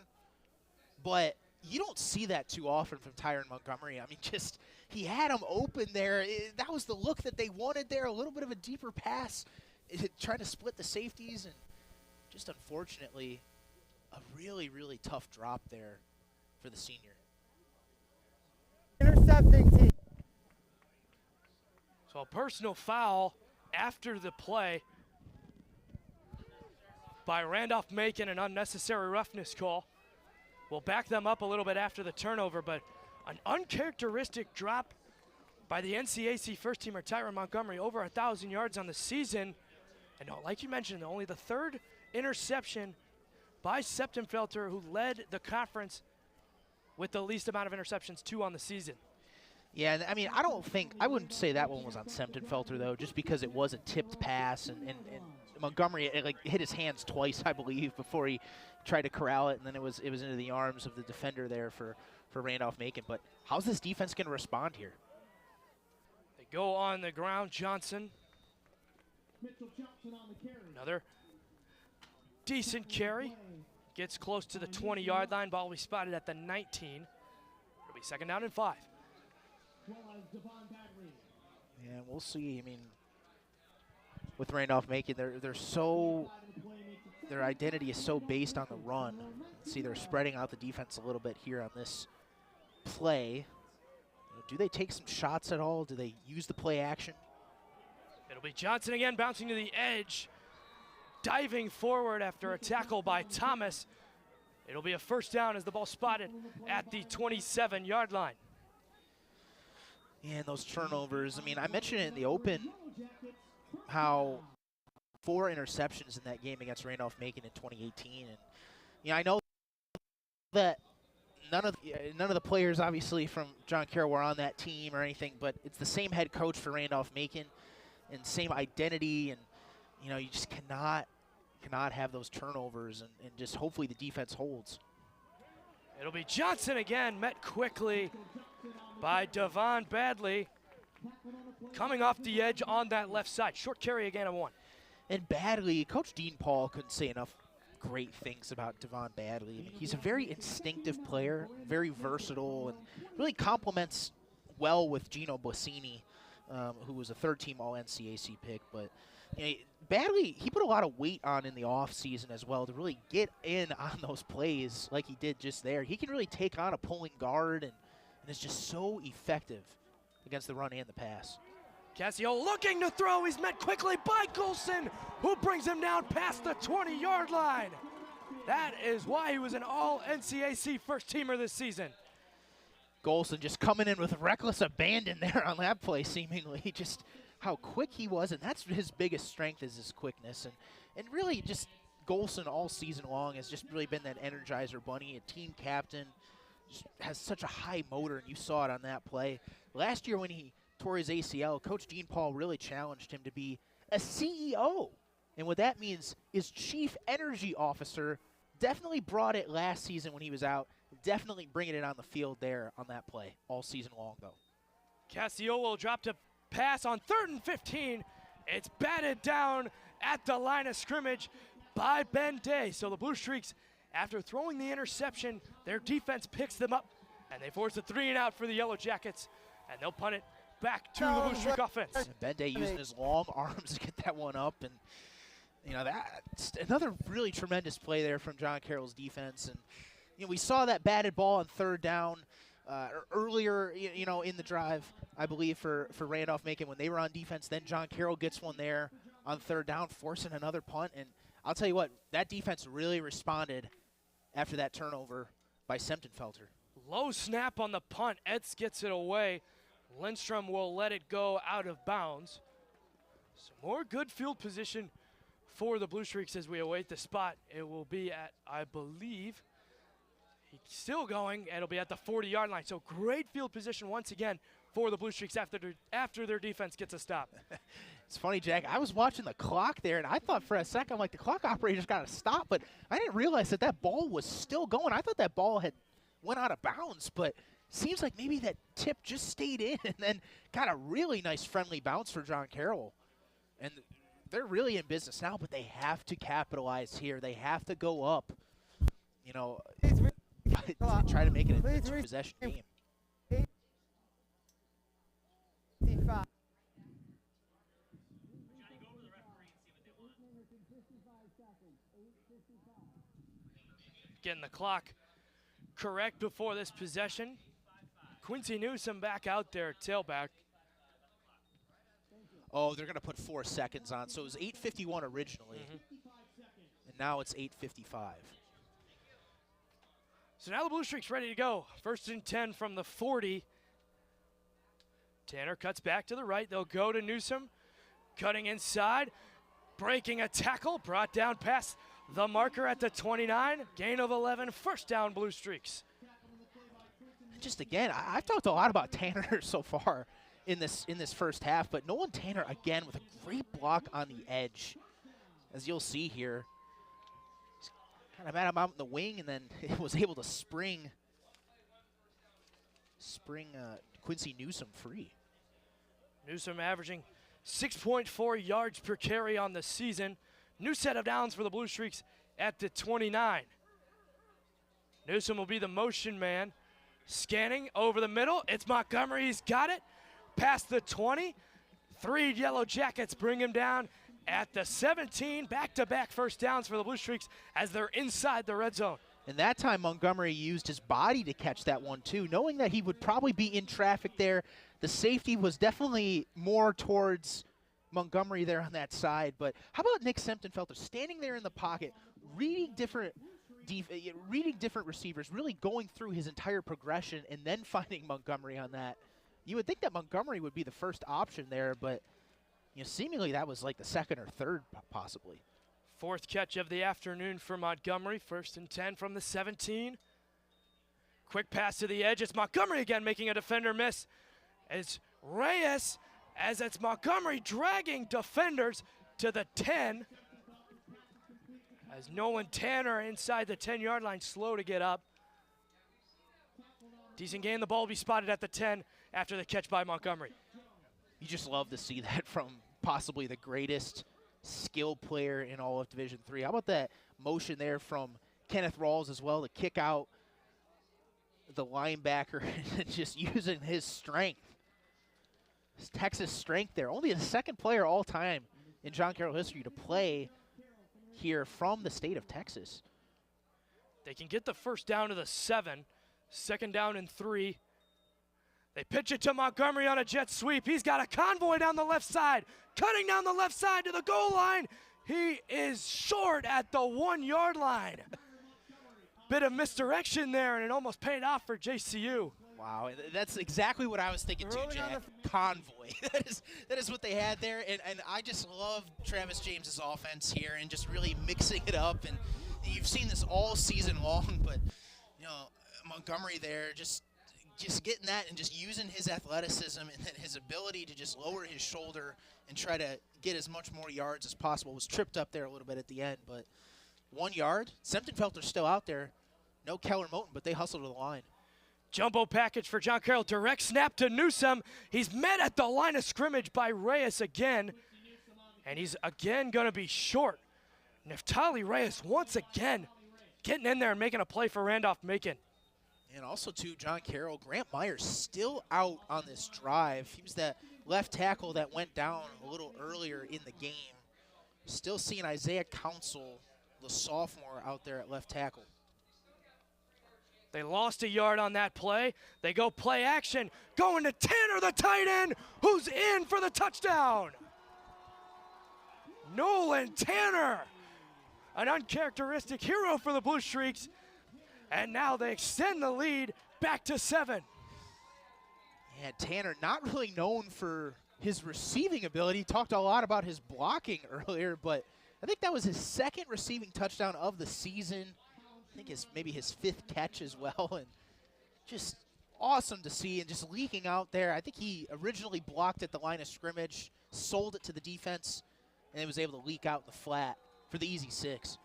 But you don't see that too often from Tyron Montgomery. I mean, just he had him open there. That was the look that they wanted there, a little bit of a deeper pass, trying to split the safeties, and just unfortunately a really, really tough drop there for the senior. Intercepting team. So a personal foul after the play by Randolph-Macon, an unnecessary roughness call. We'll back them up a little bit after the turnover, but an uncharacteristic drop by the NCAC first-teamer Tyron Montgomery, over 1,000 yards on the season. And like you mentioned, only the 3rd interception by Septenfelter, who led the conference with the least amount of interceptions, 2 on the season. Yeah, I mean, I wouldn't say that one was on Septenfelter, though, just because it was a tipped pass, and Montgomery like hit his hands twice, I believe, before he tried to corral it, and then it was into the arms of the defender there for Randolph-Macon. But how's this defense going to respond here? They go on the ground. Johnson. Another decent carry. Gets close to the 20-yard line. Ball will be spotted at the 19. It'll be 2nd down and 5. Yeah, we'll see. I mean, with Randolph-Macon, their identity is so based on the run. See, they're spreading out the defense a little bit here on this play. Do they take some shots at all? Do they use the play action? It'll be Johnson again, bouncing to the edge, diving forward after a tackle by Thomas. It'll be a first down as the ball spotted at the 27-yard line. Yeah, and those turnovers. I mean, I mentioned it in the open how 4 interceptions in that game against Randolph-Macon in 2018. And, you know, I know that none of the players, obviously, from John Carroll were on that team or anything, but it's the same head coach for Randolph-Macon and same identity. And, you know, you just cannot have those turnovers, and just hopefully the defense holds. It'll be Johnson again, met quickly by Devon Badley, coming off the edge on that left side. Short carry again of 1. And Badley, Coach Dean Paul couldn't say enough great things about Devon Badley. I mean, he's a very instinctive player, very versatile, and really complements well with Gino Bossini, who was a 3rd-team All-NCAC pick. But you know, Badley, he put a lot of weight on in the offseason as well to really get in on those plays like he did just there. He can really take on a pulling guard and is just so effective against the run and the pass. Cassio looking to throw. He's met quickly by Golson, who brings him down past the 20-yard line. That is why he was an all-NCAA first-teamer this season. Golson just coming in with reckless abandon there on that play, seemingly. Just how quick he was, and that's his biggest strength is his quickness. And really just Golson all season long has just really been that Energizer bunny, a team captain, just has such a high motor, and you saw it on that play. Last year when he tore his ACL, Coach Dean Paul really challenged him to be a CEO. And what that means is Chief Energy Officer. Definitely brought it last season when he was out. Definitely bringing it on the field there on that play all season long, though. Cassiolo dropped a pass on 3rd and 15. It's batted down at the line of scrimmage by Ben Day. So the Blue Streaks, after throwing the interception, their defense picks them up, and they force a 3-and-out for the Yellow Jackets, and they'll punt it back to the Blue Streak offense. And Ben Day using his long arms to get that one up, and you know, that's another really tremendous play there from John Carroll's defense. And you know, we saw that batted ball on 3rd down earlier, you know, in the drive, I believe, for Randolph-Macon when they were on defense. Then John Carroll gets one there on 3rd down, forcing another punt. And I'll tell you what, that defense really responded after that turnover by Semptenfelter. Low snap on the punt. Etz gets it away. Lindstrom will let it go out of bounds. Some more good field position for the Blue Streaks as we await the spot. It will be at, I believe, he's still going, and it'll be at the 40-yard line. So great field position once again for the Blue Streaks after their defense gets a stop. It's funny, Jack, I was watching the clock there, and I thought for a second, like, the clock operator's got to stop, but I didn't realize that that ball was still going. I thought that ball had went out of bounds, but seems like maybe that tip just stayed in and then got a really nice friendly bounce for John Carroll. And they're really in business now, but they have to capitalize here. They have to go up, you know, try to make it a two-possession game. Getting the clock correct before this possession. Quincy Newsom back out there, tailback. Oh, they're going to put 4 seconds on. So it was 8:51 originally, and now it's 8:55. So now the Blue Streaks ready to go. 1st and 10 from the 40. Tanner cuts back to the right. They'll go to Newsom, cutting inside, breaking a tackle, brought down past the marker at the 29. Gain of 11, 1st down Blue Streaks. Just again, I've talked a lot about Tanner so far in this first half, but Nolan Tanner again with a great block on the edge, as you'll see here. He's kind of had him out in the wing, and then was able to spring Quincy Newsom free. Newsom averaging 6.4 yards per carry on the season. New set of downs for the Blue Streaks at the 29. Newsom will be the motion man. Scanning over the middle. It's Montgomery. He's got it. Past the 20. 3 Yellow Jackets bring him down at the 17. Back-to-back 1st downs for the Blue Streaks as they're inside the red zone. And that time Montgomery used his body to catch that one too, knowing that he would probably be in traffic there. The safety was definitely more towards Montgomery there on that side. But how about Nick Semptenfelter standing there in the pocket, reading different receivers, really going through his entire progression and then finding Montgomery on that. You would think that Montgomery would be the first option there, but you know, seemingly that was like the 2nd or 3rd possibly. 4th catch of the afternoon for Montgomery. 1st and 10 from the 17. Quick pass to the edge. It's Montgomery again making a defender miss. It's Reyes as it's Montgomery dragging defenders to the 10. As Nolan Tanner inside the 10-yard line, slow to get up. Decent gain. The ball will be spotted at the 10 after the catch by Montgomery. You just love to see that from possibly the greatest skill player in all of Division III. How about that motion there from Kenneth Rawls as well to kick out the linebacker and just using his strength. His Texas strength there. Only the 2nd player all time in John Carroll history to play here from the state of Texas. They can get the 1st down to the 7. 2nd down and 3. They pitch it to Montgomery on a jet sweep. He's got a convoy down the left side. Cutting down the left side to the goal line. He is short at the 1-yard line. bit of misdirection there, and it almost paid off for JCU. Wow, that's exactly what I was thinking too, Jack. Convoy. that is what they had there, and I just love Travis James's offense here and just really mixing it up. And you've seen this all season long, but you know, Montgomery there just getting that and just using his athleticism and his ability to just lower his shoulder and try to get as much more yards as possible. Was tripped up there a little bit at the end, but 1 yard. Sempton-Felter's still out there. No Keller Moten, but they hustle to the line. Jumbo package for John Carroll. Direct snap to Newsome. He's met at the line of scrimmage by Reyes again. And he's again going to be short. Neftali Reyes once again getting in there and making a play for Randolph-Macon. And also, too, John Carroll, Grant Myers still out on this drive. He was that left tackle that went down a little earlier in the game. Still seeing Isaiah Council, the sophomore, out there at left tackle. They lost a yard on that play. They go play action. Going to Tanner, the tight end, who's in for the touchdown. Nolan Tanner, an uncharacteristic hero for the Blue Streaks. And now they extend the lead back to 7. Yeah, Tanner, not really known for his receiving ability. Talked a lot about his blocking earlier, but I think that was his second receiving touchdown of the season. I think maybe his 5th catch as well, and just awesome to see and just leaking out there. I think he originally blocked at the line of scrimmage, sold it to the defense, and then was able to leak out the flat for the easy 6.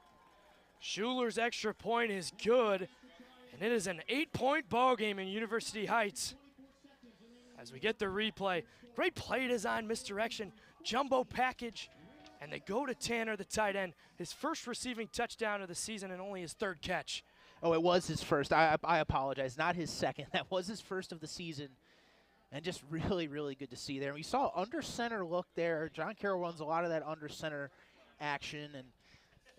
Schuler's extra point is good, and it is an 8-point ball game in University Heights. As we get the replay, great play design, misdirection, jumbo package, and they go to Tanner, the tight end, his first receiving touchdown of the season and only his 3rd catch. Oh, it was his first. I apologize. Not his second. That was his first of the season. And just really, really good to see there. We saw under center look there. John Carroll runs a lot of that under center action and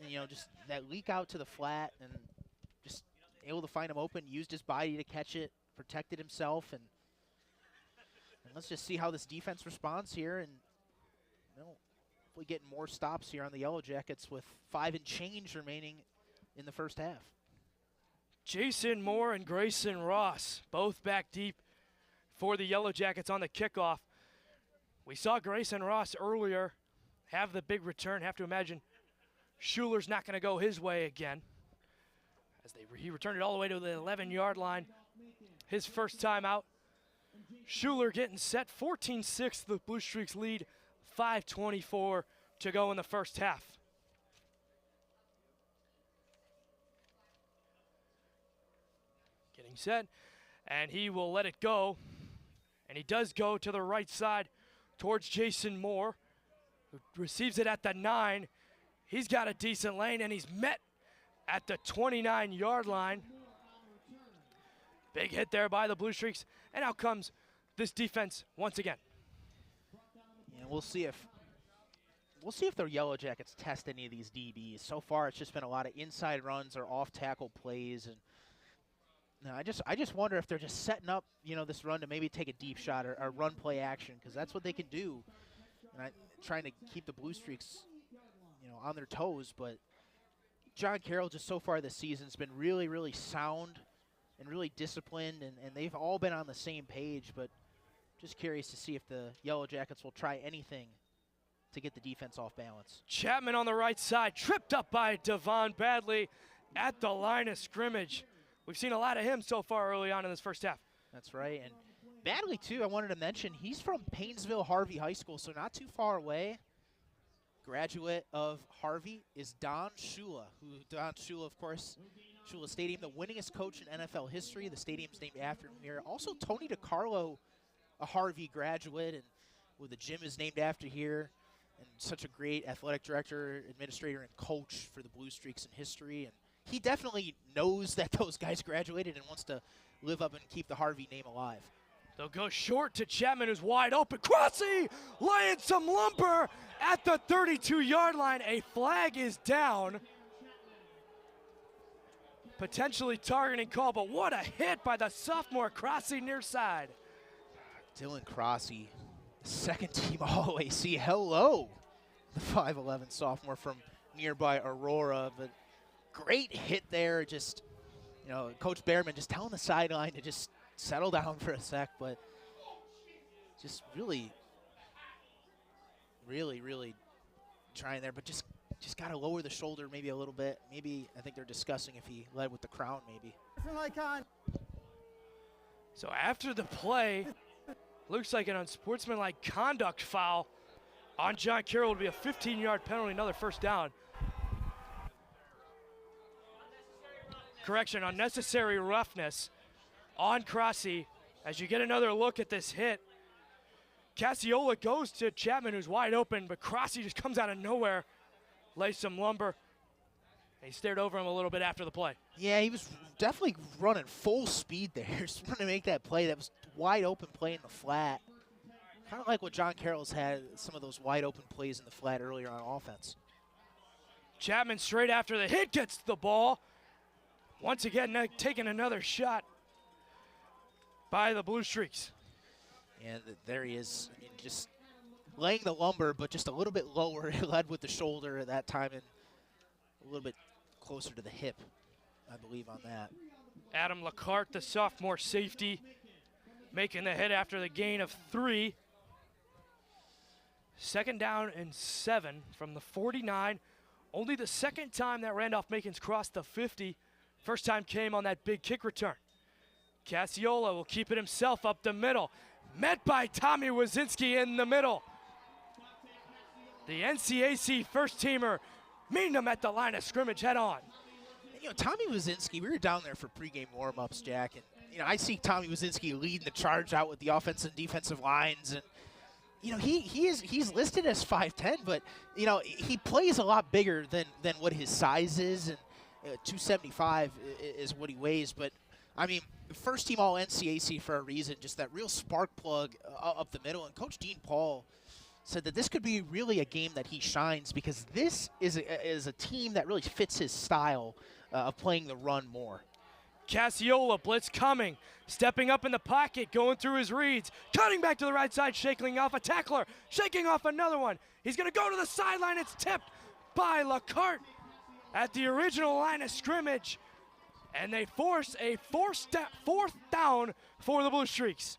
you know, just that leak out to the flat and just able to find him open, used his body to catch it, protected himself. And let's just see how this defense responds here. And you know, we get more stops here on the Yellow Jackets with 5 and change remaining in the first half. Jason Moore and Grayson Ross both back deep for the Yellow Jackets on the kickoff. We saw Grayson Ross earlier have the big return. Have to imagine Schuler's not going to go his way again, as he returned it all the way to the 11-yard line. His first time out. Schuler getting set, 14-6, the Blue Streaks lead, 5:24 to go in the first half. Getting set, and he will let it go. And he does go to the right side towards Jason Moore, who receives it at the 9. He's got a decent lane, and he's met at the 29-yard line. Big hit there by the Blue Streaks, and out comes this defense once again. Yeah, we'll see if the Yellow Jackets test any of these DBs. So far, it's just been a lot of inside runs or off-tackle plays, and no, I just wonder if they're just setting up, you know, this run to maybe take a deep shot or run play action, because that's what they can do. And trying to keep the Blue Streaks, you know, on their toes. But John Carroll just so far this season has been really, really sound and really disciplined, and they've all been on the same page. But just curious to see if the Yellow Jackets will try anything to get the defense off balance. Chapman on the right side, tripped up by Devon Badley at the line of scrimmage. We've seen a lot of him so far early on in this first half. That's right. And Badley, too, I wanted to mention, he's from Painesville Harvey High School, so not too far away. Graduate of Harvey is Don Shula, Don Shula, of course, Shula Stadium, the winningest coach in NFL history. The stadium's named after him here. Also, Tony DiCarlo, a Harvey graduate, and the gym is named after here. And such a great athletic director, administrator, and coach for the Blue Streaks in history. And he definitely knows that those guys graduated and wants to live up and keep the Harvey name alive. They'll go short to Chapman, who's wide open. Crossy laying some lumber at the 32-yard line. A flag is down. Potentially targeting call, but what a hit by the sophomore Crossy near side. Dylan Crossy, second team All-OAC. Hello, the 5'11 sophomore from nearby Aurora. But great hit there. Just You know, Coach Behrman just telling the sideline to just settle down for a sec, but just really trying there, but just got to lower the shoulder maybe a little bit. Maybe I think they're discussing if he led with the crown maybe. So after the play, looks like an unsportsmanlike conduct foul on John Carroll. Would be a 15-yard penalty, another first down. Correction, unnecessary roughness on Crossi. As you get another look at this hit, Cassiola goes to Chapman, who's wide open, but Crossi just comes out of nowhere, lays some lumber. He stared over him a little bit after the play. Yeah, he was definitely running full speed there, just trying to make that play. That was wide open play in the flat. Kind of like what John Carroll's had, some of those wide open plays in the flat earlier on offense. Chapman straight after the hit gets the ball. Once again, taking another shot by the Blue Streaks. And there he is, I mean, just laying the lumber, but just a little bit lower. He led with the shoulder at that time and a little bit closer to the hip, I believe, on that. Adam Lacarte, the sophomore safety, making the hit after the gain of 3. 2nd down and 7 from the 49. Only the second time that Randolph-Macon's crossed the 50. First time came on that big kick return. Cassiola will keep it himself up the middle. Met by Tommy Wazinski in the middle. The NCAC first-teamer meeting him at the line of scrimmage head on. And, you know, Tommy Wazinski, we were down there for pregame warm-ups, Jack, and, you know, I see Tommy Wazinski leading the charge out with the offensive and defensive lines, and, you know, he's listed as 5'10", but, you know, he plays a lot bigger than what his size is, and 275 is what he weighs, but, I mean, first team all NCAC for a reason, just that real spark plug up the middle, and Coach Dean Paul said that this could be really a game that he shines because this is a team that really fits his style of playing the run more. Cassiola, blitz coming, stepping up in the pocket, going through his reads, cutting back to the right side, shaking off a tackler, shaking off another one. He's going to go to the sideline. It's tipped by Lacarte at the original line of scrimmage, and they force a fourth down for the Blue Streaks.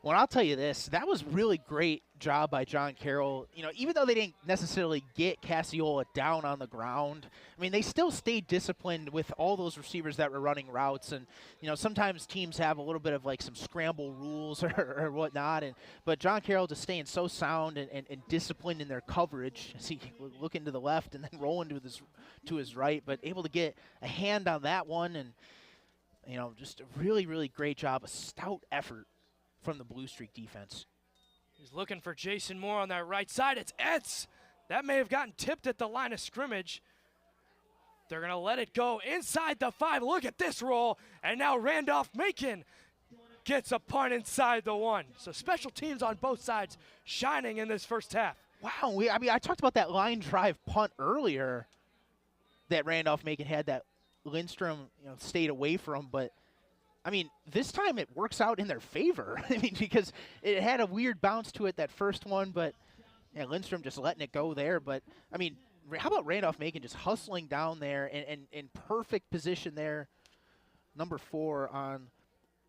Well, I'll tell you this, that was really great job by John Carroll. You know, even though they didn't necessarily get Cassiola down on the ground, I mean, they still stayed disciplined with all those receivers that were running routes. And, you know, sometimes teams have a little bit of like some scramble rules or whatnot. But John Carroll just staying so sound and disciplined in their coverage as he looking to the left and then rolling to his right, but able to get a hand on that one. And, you know, just a really, really great job, a stout effort from the Blue Streak defense. He's looking for Jason Moore on that right side. It's Etz. That may have gotten tipped at the line of scrimmage. They're going to let it go inside the 5. Look at this roll. And now Randolph-Macon gets a punt inside the 1. So special teams on both sides shining in this first half. Wow. I mean, I talked about that line drive punt earlier that Randolph-Macon had that Lindstrom, you know, stayed away from, but I mean, this time it works out in their favor. I mean, because it had a weird bounce to it, that first one, but yeah, Lindstrom just letting it go there. But, I mean, how about Randolph-Macon just hustling down there and in perfect position there. Number 4 on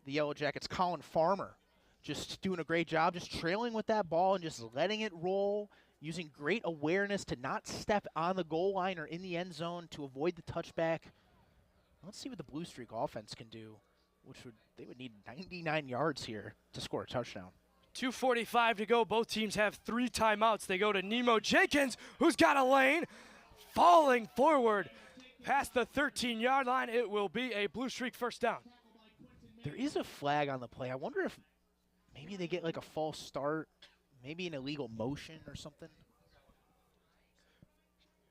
the Yellow Jackets, Colin Farmer, just doing a great job, just trailing with that ball and just letting it roll, using great awareness to not step on the goal line or in the end zone to avoid the touchback. Let's see what the Blue Streak offense can do. They would need 99 yards here to score a touchdown. 2:45 to go. Both teams have 3 timeouts. They go to Nemo Jenkins, who's got a lane, falling forward past the 13-yard line. It will be a Blue Streak first down. There is a flag on the play. I wonder if maybe they get like a false start, maybe an illegal motion or something.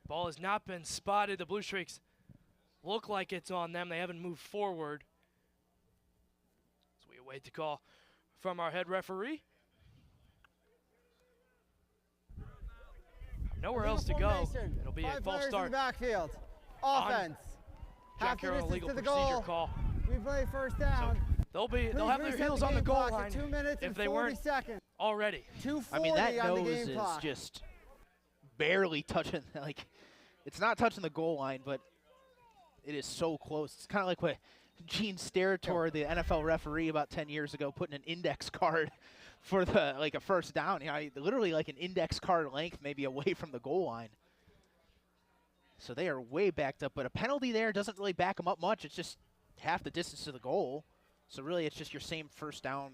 Ball has not been spotted. The Blue Streaks look like it's on them. They haven't moved forward. Wait the call from our head referee. Nowhere else to go. It'll be a false start. In the backfield. Offense. John Carroll, legal procedure call. We play first down. So they'll have their heels on the goal line 2 minutes if they weren't already. I mean, that nose is just barely touching. Like, it's not touching the goal line, but it is so close. It's kind of like what Gene Steratore, the NFL referee about 10 years ago, putting an index card for a first down. You know, literally like an index card length, maybe away from the goal line. So they are way backed up, but a penalty there doesn't really back them up much. It's just half the distance to the goal. So really it's just your same first down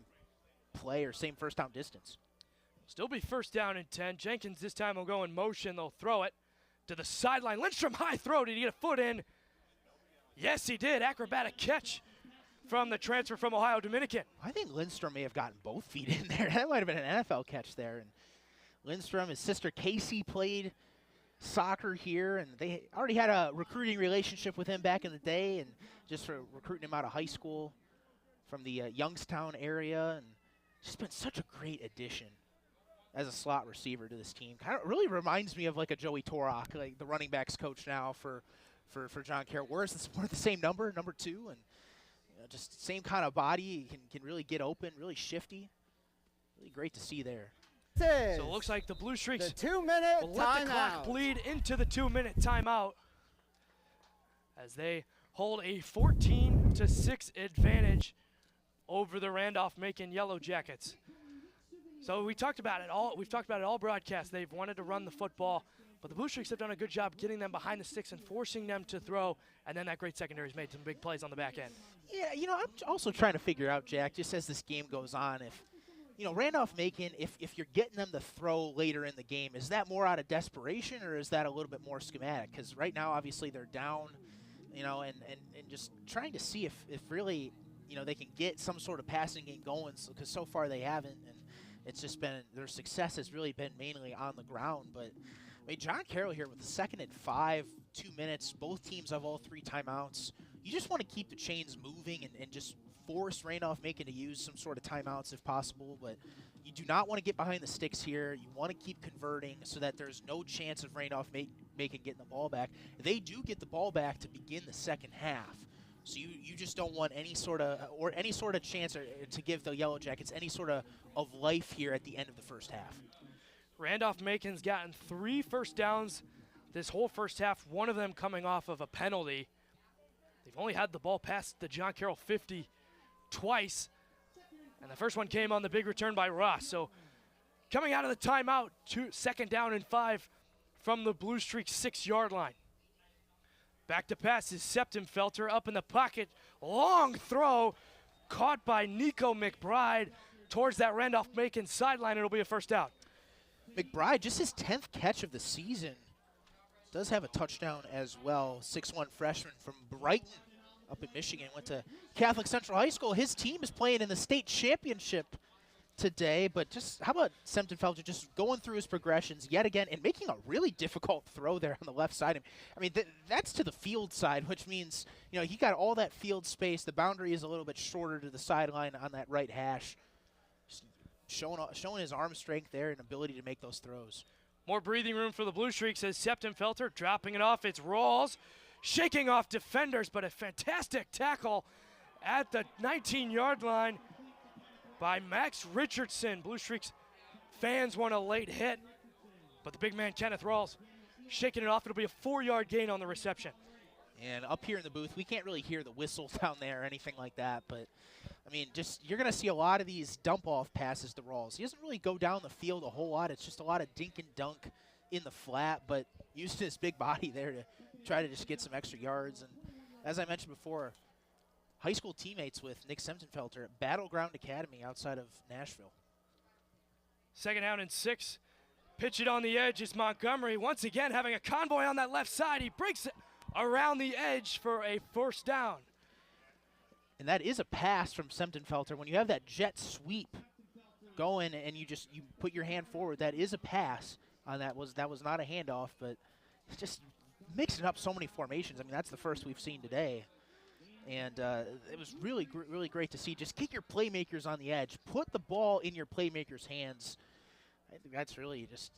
play or same first down distance. Still be first down and 10. Jenkins this time will go in motion. They'll throw it to the sideline. Lindstrom high throw. Did he get a foot in? Yes, he did. Acrobatic catch from the transfer from Ohio Dominican. I think Lindstrom may have gotten both feet in there. That might have been an NFL catch there. And Lindstrom, his sister Casey played soccer here, and they already had a recruiting relationship with him back in the day, and just for recruiting him out of high school from the Youngstown area, and just been such a great addition as a slot receiver to this team. Kind of really reminds me of like a Joey Torok, like the running backs coach now for John Carroll. Wears the same number 2, and just same kind of body. He can really get open, really shifty. Really great to see there. So it looks like the Blue Streaks the 2-minute will let the clock bleed into the 2-minute timeout as they hold a 14-6 advantage over the Randolph-Macon Yellow Jackets. So we've talked about it all broadcast. They've wanted to run the football, but the Blue Streaks have done a good job getting them behind the sticks and forcing them to throw, and then that great secondary's made some big plays on the back end. Yeah, you know, I'm also trying to figure out, Jack, just as this game goes on, if you know, Randolph-Macon, if you're getting them to throw later in the game, is that more out of desperation or is that a little bit more schematic? Because right now, obviously, they're down, you know, and just trying to see if really, you know, they can get some sort of passing game going, because so far they haven't. And it's just been, their success has really been mainly on the ground. But, I mean, John Carroll here with the 2nd and 5, 2 minutes. Both teams have all 3 timeouts. You just want to keep the chains moving and just force Randolph-Macon to use some sort of timeouts if possible, but you do not want to get behind the sticks here. You want to keep converting so that there's no chance of Randolph-Macon getting the ball back. They do get the ball back to begin the second half, so you just don't want any sort of chance to give the Yellow Jackets any sort of life here at the end of the first half. Randolph-Macon's gotten 3 first downs this whole first half, one of them coming off of a penalty. They've only had the ball past the John Carroll 50 twice, and the first one came on the big return by Ross. So coming out of the timeout, 2nd down and 5 from the Blue Streak 6-yard line. Back to pass is Septemfelter up in the pocket. Long throw caught by Nico McBride towards that Randolph-Macon sideline. It'll be a first down. McBride, just his 10th catch of the season, does have a touchdown as well. 6'1" freshman from Brighton up in Michigan, went to Catholic Central High School. His team is playing in the state championship today, but just how about Septemfelter just going through his progressions yet again and making a really difficult throw there on the left side. I mean, that's to the field side, which means, you know, he got all that field space. The boundary is a little bit shorter to the sideline on that right hash. Just showing his arm strength there and ability to make those throws. More breathing room for the Blue Streaks as Septemfelter dropping it off. It's Rawls shaking off defenders, but a fantastic tackle at the 19-yard line by Max Richardson. Blue Streaks fans want a late hit, but the big man Kenneth Rawls shaking it off. It'll be a 4-yard gain on the reception. And up here in the booth, we can't really hear the whistles down there or anything like that, but I mean, just you're going to see a lot of these dump-off passes to Rawls. He doesn't really go down the field a whole lot. It's just a lot of dink and dunk in the flat, but using his big body there to try to just get some extra yards. And as I mentioned before, high school teammates with Nick Septemfelter at Battleground Academy outside of Nashville. 2nd down and 6. Pitch it on the edge is Montgomery. Once again, having a convoy on that left side. He breaks it around the edge for a first down. And that is a pass from Septemfelter. When you have that jet sweep going and you put your hand forward, that is a pass on that. Was not a handoff, but it's just mixing up so many formations. I mean, that's the first we've seen today. And it was really great to see. Just get your playmakers on the edge. Put the ball in your playmakers' hands. I think that's really just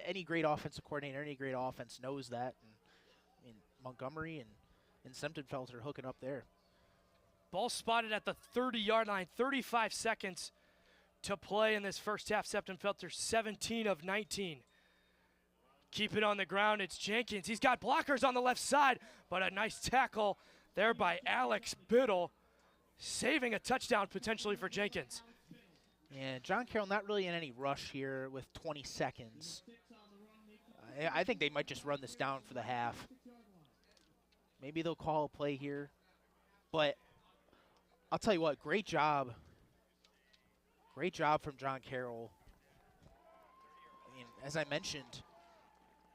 any great offensive coordinator, any great offense knows that. And I mean, Montgomery and Septemfelter hooking up there. Ball spotted at the 30-yard line. 35 seconds to play in this first half. Septemfelter 17 of 19. Keep it on the ground. It's Jenkins. He's got blockers on the left side, but a nice tackle there by Alex Biddle, saving a touchdown potentially for Jenkins. And John Carroll not really in any rush here with 20 seconds. I think they might just run this down for the half. Maybe they'll call a play here. But I'll tell you what, great job. Great job from John Carroll. I mean, as I mentioned,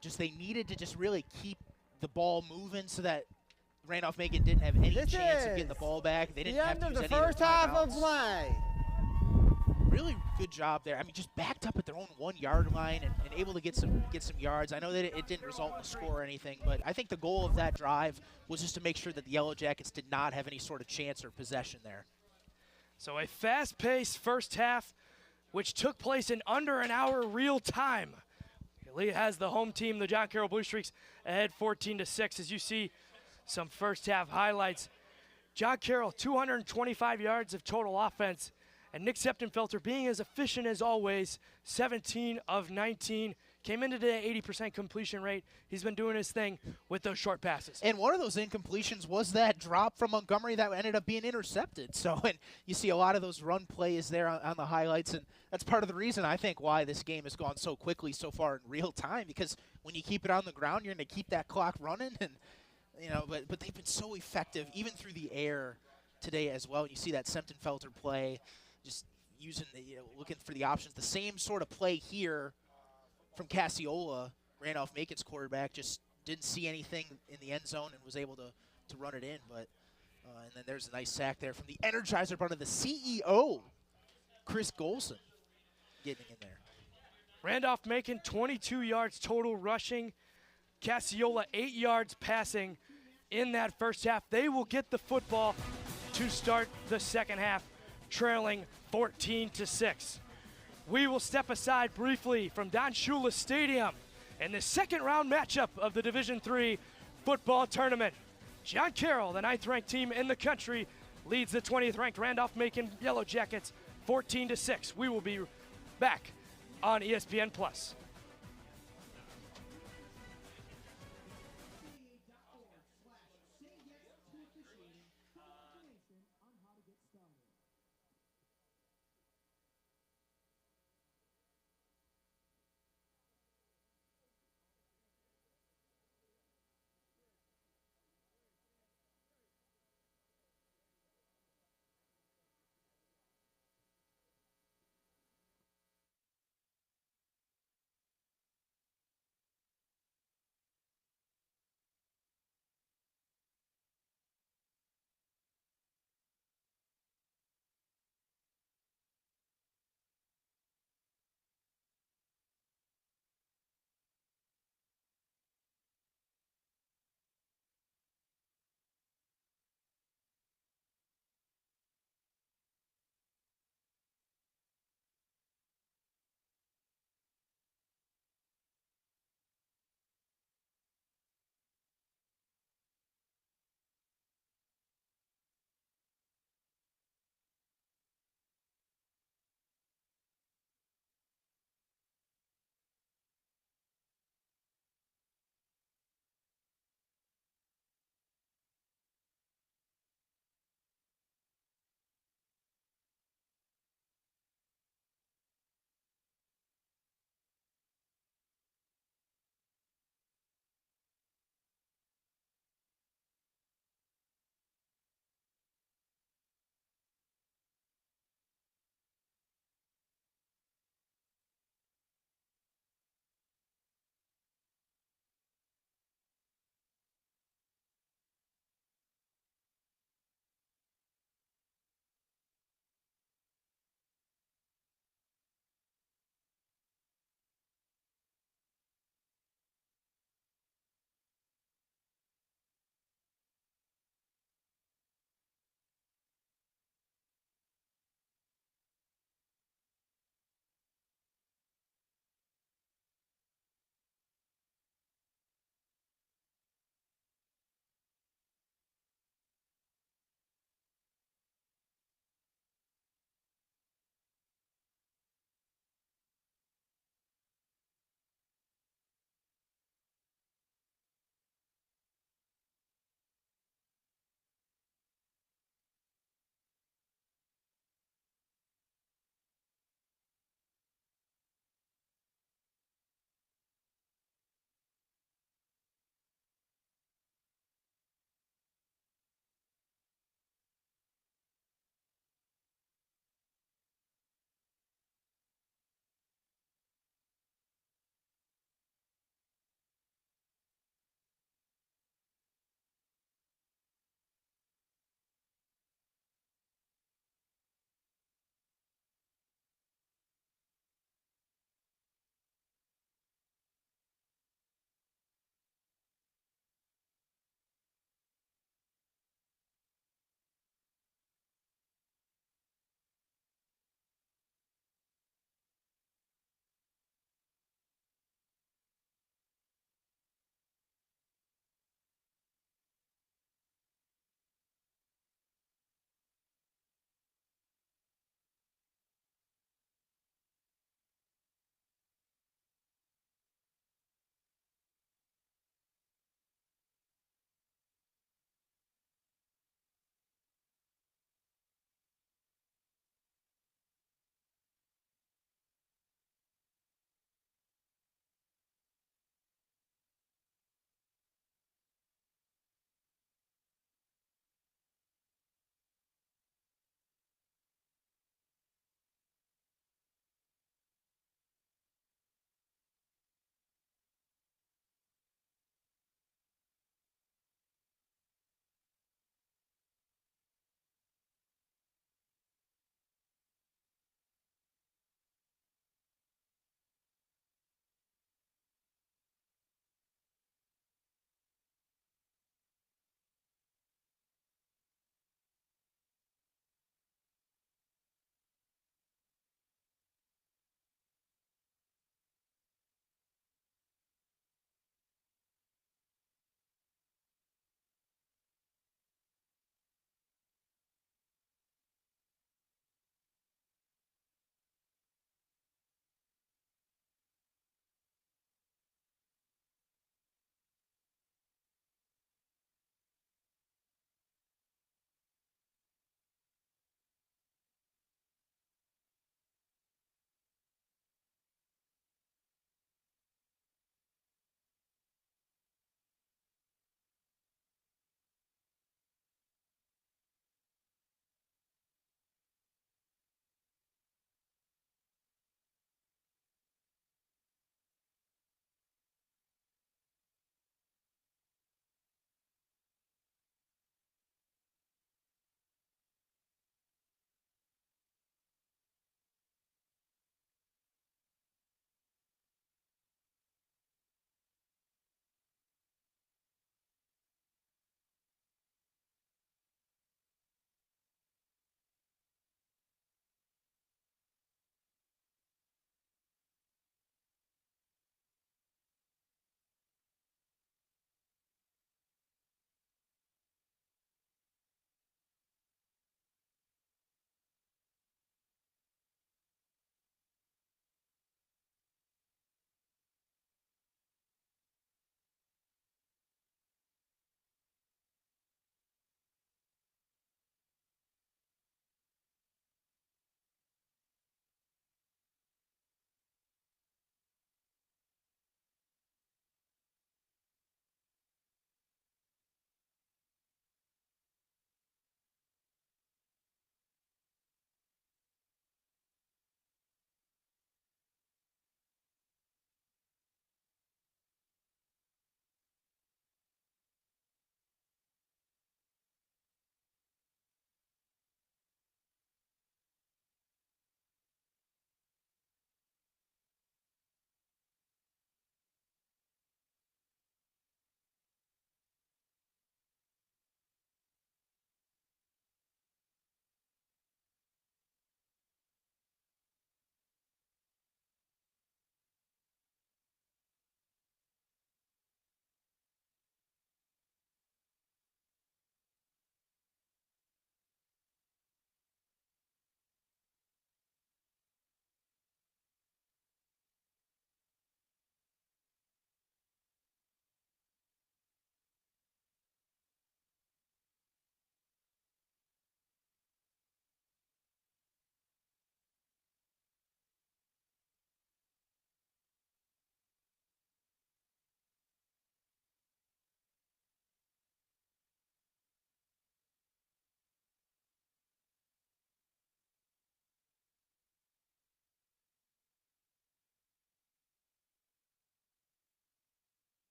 just they needed to just really keep the ball moving so that Randolph-Macon didn't have any chance of getting the ball back. They didn't have to use any of their first half of timeouts. play. Really good job there. I mean, just backed up at their own 1 yard line and able to get some yards. I know that it didn't result in a score or anything, but I think the goal of that drive was just to make sure that the Yellow Jackets did not have any sort of chance or possession there. So a fast-paced first half, which took place in under an hour real time. Lee has the home team, the John Carroll Blue Streaks, ahead 14-6. As you see some first half highlights. John Carroll, 225 yards of total offense. And Nick Septenfelter being as efficient as always, 17 of 19. Came into today 80% completion rate. He's been doing his thing with those short passes. And one of those incompletions was that drop from Montgomery that ended up being intercepted. So, and you see a lot of those run plays there on the highlights, and that's part of the reason I think why this game has gone so quickly so far in real time, because when you keep it on the ground, you're going to keep that clock running, and but they've been so effective even through the air today as well. You see that Septenfelter play, just using looking for the options. The same sort of play here from Cassiola, Randolph-Macon's quarterback, just didn't see anything in the end zone and was able to run it in. But and then there's a nice sack there from the Energizer Bunny, the CEO, Chris Golson, getting in there. Randolph-Macon, 22 yards total rushing. Cassiola, 8 yards passing in that first half. They will get the football to start the second half, trailing 14-6. We will step aside briefly from Don Shula Stadium in the second round matchup of the Division III football tournament. John Carroll, the 9th-ranked team in the country, leads the 20th-ranked Randolph-Macon Yellow Jackets 14-6. We will be back on ESPN+.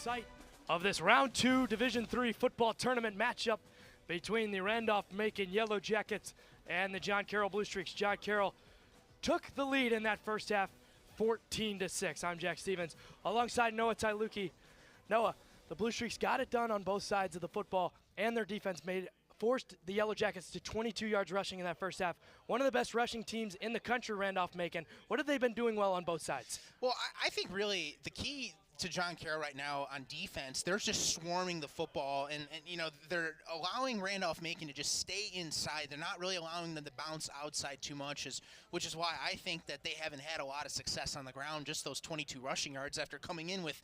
site of this round 2 Division III football tournament matchup between the Randolph-Macon Yellow Jackets and the John Carroll Blue Streaks. John Carroll took the lead in that first half, 14-6. I'm Jack Stevens, alongside Noah Tyluki. Noah, the Blue Streaks got it done on both sides of the football, and their defense forced the Yellow Jackets to 22 yards rushing in that first half. One of the best rushing teams in the country, Randolph-Macon. What have they been doing well on both sides? Well, I think really the key to John Carroll right now on defense, they're just swarming the football, and you know, they're allowing Randolph-Macon to just stay inside. They're not really allowing them to bounce outside too much, which is why I think that they haven't had a lot of success on the ground, just those 22 rushing yards after coming in with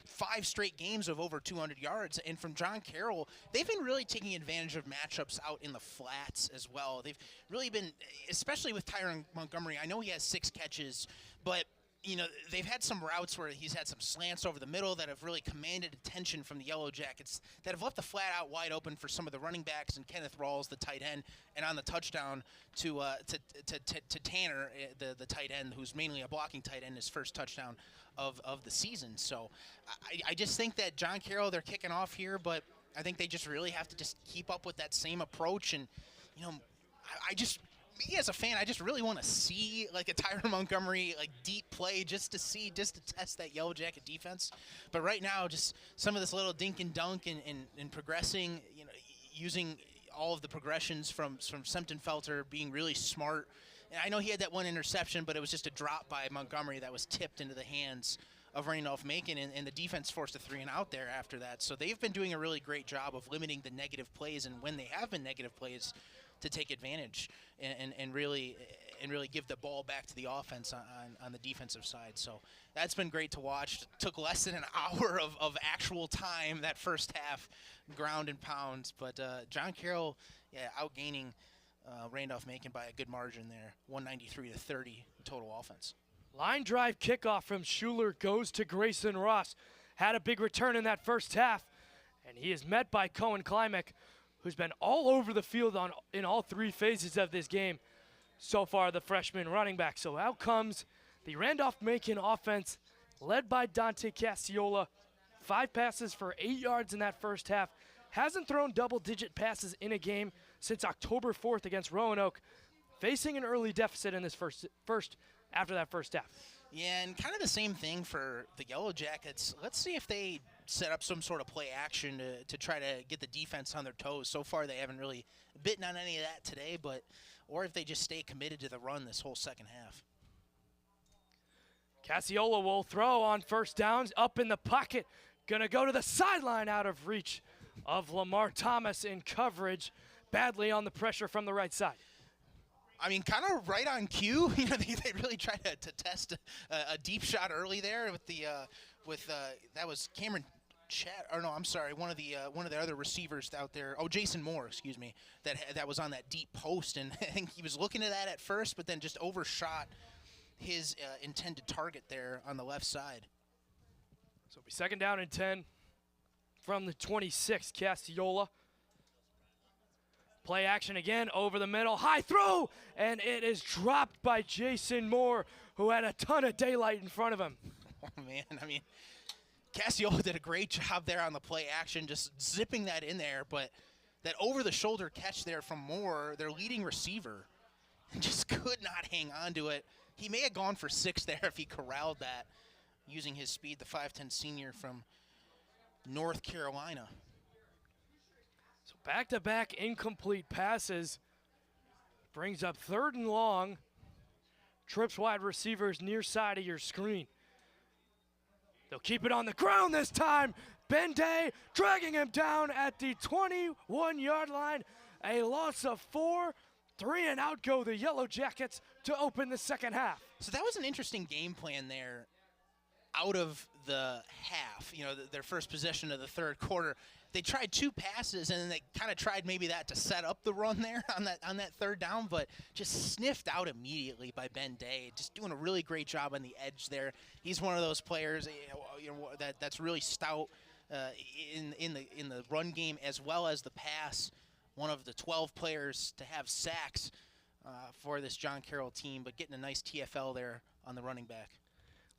5 straight games of over 200 yards. And from John Carroll, they've been really taking advantage of matchups out in the flats as well. They've really been, especially with Tyron Montgomery, I know he has 6 catches, but you know, they've had some routes where he's had some slants over the middle that have really commanded attention from the Yellow Jackets, that have left the flat out wide open for some of the running backs and Kenneth Rawls, the tight end, and on the touchdown to Tanner, the tight end, who's mainly a blocking tight end, his first touchdown of the season. So I just think that John Carroll, they're kicking off here, but I think they just really have to just keep up with that same approach. And, you know, me as a fan, I just really want to see like a Tyron Montgomery like deep play just to test that Yellow Jacket defense. But right now, just some of this little dink and dunk and progressing, you know, using all of the progressions from Semptenfelter, being really smart. And I know he had that one interception, but it was just a drop by Montgomery that was tipped into the hands of Randolph-Macon, and the defense forced a 3-and-out there after that. So they've been doing a really great job of limiting the negative plays, and when they have been negative plays, to take advantage and really give the ball back to the offense on the defensive side. So that's been great to watch. It took less than an hour of actual time that first half, ground and pounds. But John Carroll, outgaining Randolph-Macon by a good margin there, 193-30 total offense. Line drive kickoff from Schuler goes to Grayson Ross. Had a big return in that first half, and he is met by Cohen Klimek, who's been all over the field in all 3 phases of this game so far, the freshman running back. So out comes the Randolph-Macon offense, led by Dante Cassiola. 5 passes for 8 yards in that first half. Hasn't thrown double-digit passes in a game since October 4th against Roanoke, facing an early deficit in this after that first half. Yeah, and kind of the same thing for the Yellow Jackets. Let's see if they set up some sort of play action to try to get the defense on their toes. So far, they haven't really bitten on any of that today, or if they just stay committed to the run this whole second half. Cassiola will throw on first downs, up in the pocket. Gonna go to the sideline, out of reach of Lamar Thomas in coverage, badly on the pressure from the right side. I mean, kind of right on cue. You know, they really tried to test a deep shot early there with that was Cameron Chat, or no, I'm sorry, one of the other receivers out there. Oh, Jason Moore, excuse me. That was on that deep post, and I think he was looking at that at first, but then just overshot his intended target there on the left side. So it'll be 2nd down and 10 from the 26, Cassiola. Play action again, over the middle, high throw, and it is dropped by Jason Moore, who had a ton of daylight in front of him. Oh, man, I mean, Cassiola did a great job there on the play action, just zipping that in there, but that over-the-shoulder catch there from Moore, their leading receiver, just could not hang on to it. He may have gone for 6 there if he corralled that, using his speed, the 5'10 senior from North Carolina. So back-to-back incomplete passes brings up 3rd and long. Trips wide receivers near side of your screen. They'll keep it on the ground this time. Ben Day dragging him down at the 21-yard line. A loss of 4. 3-and-out go the Yellow Jackets to open the second half. So that was an interesting game plan there out of the half, you know, their first possession of the third quarter. They tried 2 passes, and then they kind of tried maybe that to set up the run there on that 3rd down, but just sniffed out immediately by Ben Day, just doing a really great job on the edge there. He's one of those players, that's really stout in the run game as well as the pass. One of the 12 players to have sacks for this John Carroll team, but getting a nice TFL there on the running back.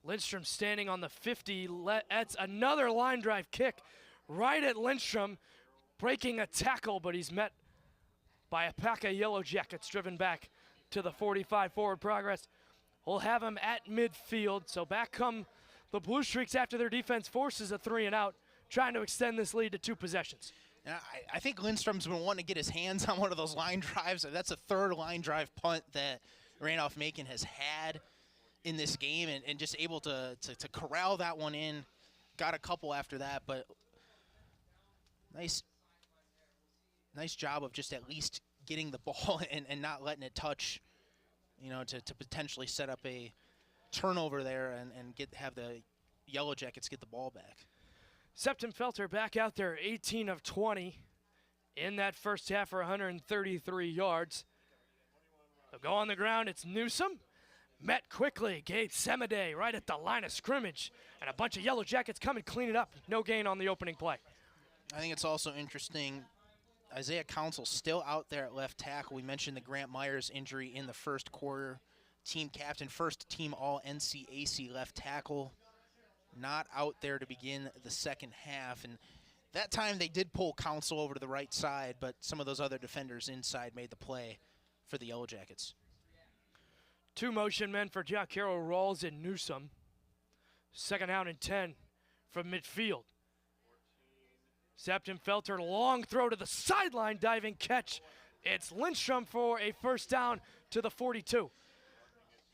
Lindstrom standing on the 50. That's another line drive kick right at Lindstrom, breaking a tackle, but he's met by a pack of Yellow Jackets driven back to the 45. Forward progress. We'll have him at midfield. So back come the Blue Streaks after their defense forces a 3 and out, trying to extend this lead to 2 possessions. I think Lindstrom's been wanting to get his hands on one of those line drives. That's a third line drive punt that Randolph-Macon has had in this game, and just able to corral that one in. Got a couple after that, but nice job of just at least getting the ball and not letting it touch, to potentially set up a turnover there and have the Yellow Jackets get the ball back. Septon-Felter back out there, 18 of 20 in that first half for 133 yards. They'll go on the ground. It's Newsom. Met quickly. Gabe Semide right at the line of scrimmage. And a bunch of Yellow Jackets come and clean it up. No gain on the opening play. I think it's also interesting, Isaiah Council still out there at left tackle. We mentioned the Grant Myers injury in the first quarter. Team captain, first team all NCAA left tackle. Not out there to begin the second half. And that time they did pull Council over to the right side, but some of those other defenders inside made the play for the Yellow Jackets. 2 motion men for John Carroll, Rawls and Newsom. Second out and 10 from midfield. Septon-Felter, long throw to the sideline, diving catch. It's Lindstrom for a first down to the 42.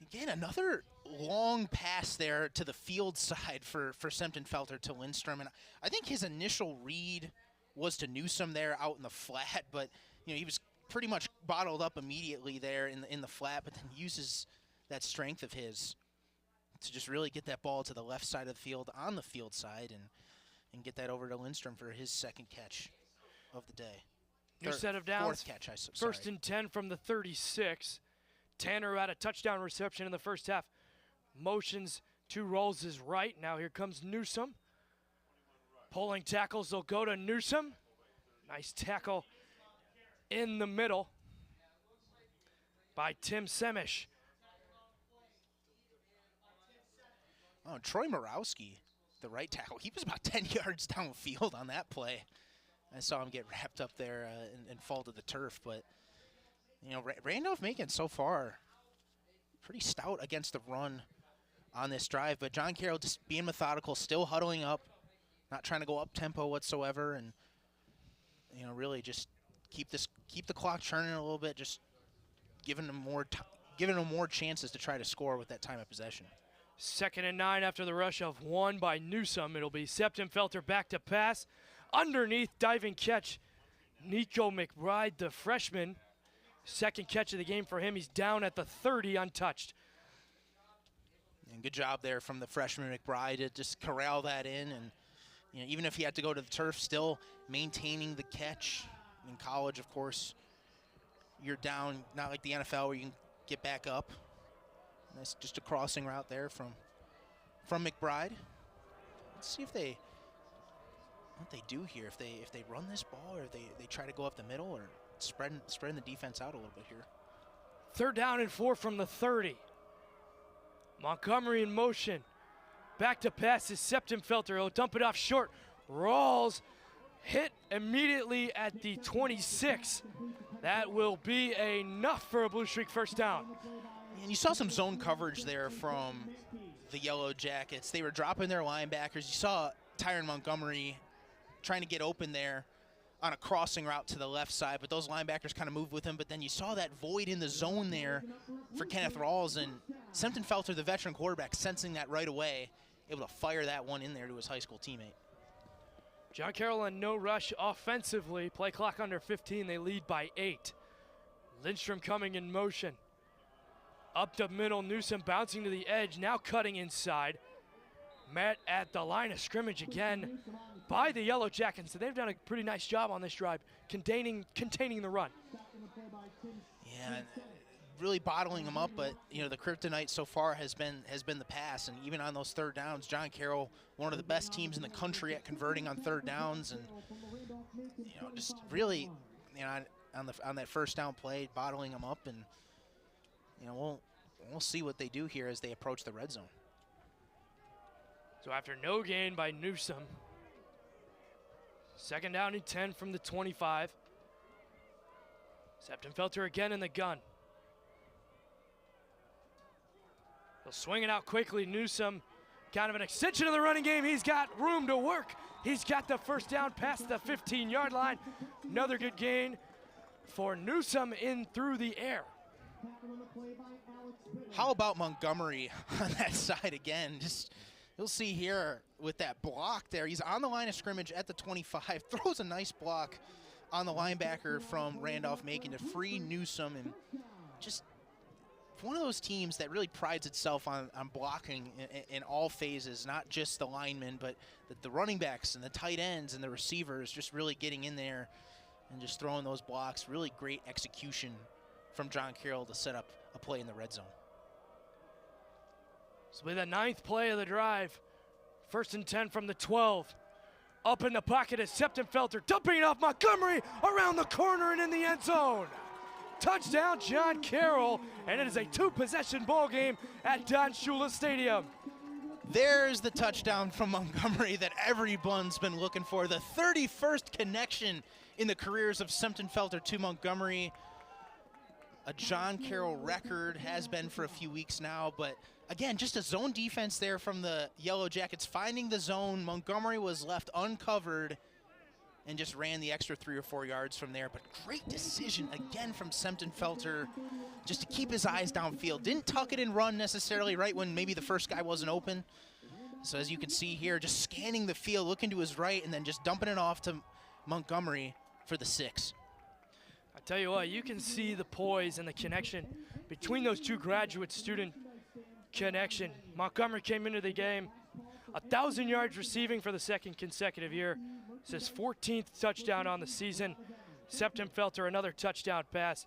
Again, another long pass there to the field side for Septon-Felter to Lindstrom. And I think his initial read was to Newsom there out in the flat, but he was pretty much bottled up immediately there in the flat, but then uses that strength of his to just really get that ball to the left side of the field on the field side and get that over to Lindstrom for his second catch of the day. New set of downs. Fourth catch, First and 10 from the 36. Tanner had a touchdown reception in the first half. Motions to Rawls' right. Now here comes Newsom. Pulling tackles, they'll go to Newsom. Nice tackle in the middle by Tim Semish. Oh, Troy Morawski, the right tackle, he was about 10 yards downfield on that play. I saw him get wrapped up there and fall to the turf. But, Randolph-Macon so far pretty stout against the run on this drive. But John Carroll just being methodical, still huddling up, not trying to go up-tempo whatsoever. And, really just keep the clock churning a little bit, just giving them more chances to try to score with that time of possession. 2nd and 9 after the rush of 1 by Newsom. It'll be Septon-Felter back to pass. Underneath, diving catch, Nico McBride, the freshman. Second catch of the game for him. He's down at the 30, untouched. And good job there from the freshman McBride to just corral that in. And even if he had to go to the turf, still maintaining the catch. In college, of course, you're down, not like the NFL where you can get back up. Nice, just a crossing route there from McBride. Let's see what they do here. If they run this ball, or they try to go up the middle, or spreading the defense out a little bit here. 3rd down and 4 from the 30. Montgomery in motion. Back to pass is Septon-Felter. He'll dump it off short. Rawls hit immediately at the 26. That will be enough for a Blue Streak first down. And you saw some zone coverage there from the Yellow Jackets. They were dropping their linebackers. You saw Tyron Montgomery trying to get open there on a crossing route to the left side, but those linebackers kind of moved with him. But then you saw that void in the zone there for Kenneth Rawls, and Septon-Felter, the veteran quarterback, sensing that right away, able to fire that one in there to his high school teammate. John Carroll in no rush offensively. Play clock under 15. They lead by 8. Lindstrom coming in motion. Up the middle, Newsom bouncing to the edge, now cutting inside. Met at the line of scrimmage again by the Yellow Jackets. So they've done a pretty nice job on this drive, containing the run. Yeah, really bottling them up, but the kryptonite so far has been the pass, and even on those 3rd downs, John Carroll, one of the best teams in the country at converting on 3rd downs, and just really on that first down play, bottling them up, and we'll see what they do here as they approach the red zone. So after no gain by Newsome, 2nd down and 10 from the 25. Septenfelter again in the gun. He'll swing it out quickly. Newsome, kind of an extension of the running game. He's got room to work. He's got the 1st down past the 15-yard line. Another good gain for Newsome in through the air. How about Montgomery on that side again? Just you'll see here with that block there. He's on the line of scrimmage at the 25, throws a nice block on the linebacker from Randolph-Macon to free Newsome, and just one of those teams that really prides itself on blocking in all phases, not just the linemen, but the running backs and the tight ends and the receivers just really getting in there and just throwing those blocks. Really great execution from John Carroll to set up a play in the red zone. This will be the 9th play of the drive. 1st and 10 from the 12. Up in the pocket is Septenfelter, dumping it off Montgomery around the corner and in the end zone. Touchdown, John Carroll, and it is a 2-possession ball game at Don Shula Stadium. There's the touchdown from Montgomery that everyone's been looking for. The 31st connection in the careers of Septenfelter to Montgomery. A John Carroll record, has been for a few weeks now, but again, just a zone defense there from the Yellow Jackets. Finding the zone, Montgomery was left uncovered and just ran the extra 3 or 4 yards from there. But great decision again from Septenfelter just to keep his eyes downfield. Didn't tuck it and run necessarily right when maybe the first guy wasn't open. So as you can see here, just scanning the field, looking to his right, and then just dumping it off to Montgomery for the 6. I tell you what, you can see the poise and the connection between those two graduate-student connection. Montgomery came into the game 1,000 yards receiving for the 2nd consecutive year. It's his 14th touchdown on the season. Septenfelter, another touchdown pass,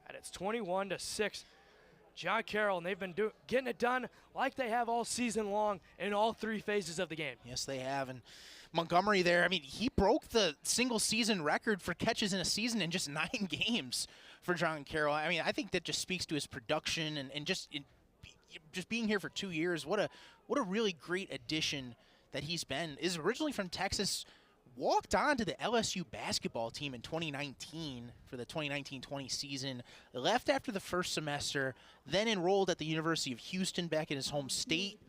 and it's 21-6. John Carroll, and they've been getting it done like they have all season long in all 3 phases of the game. Yes, they have. And Montgomery there, I mean, he broke the single-season record for catches in a season in just 9 games for John Carroll. I mean, I think that just speaks to his production and just being here for 2 years. What a really great addition that he's been. Is originally from Texas, walked on to the LSU basketball team in 2019 for the 2019-20 season, left after the first semester, then enrolled at the University of Houston back in his home state.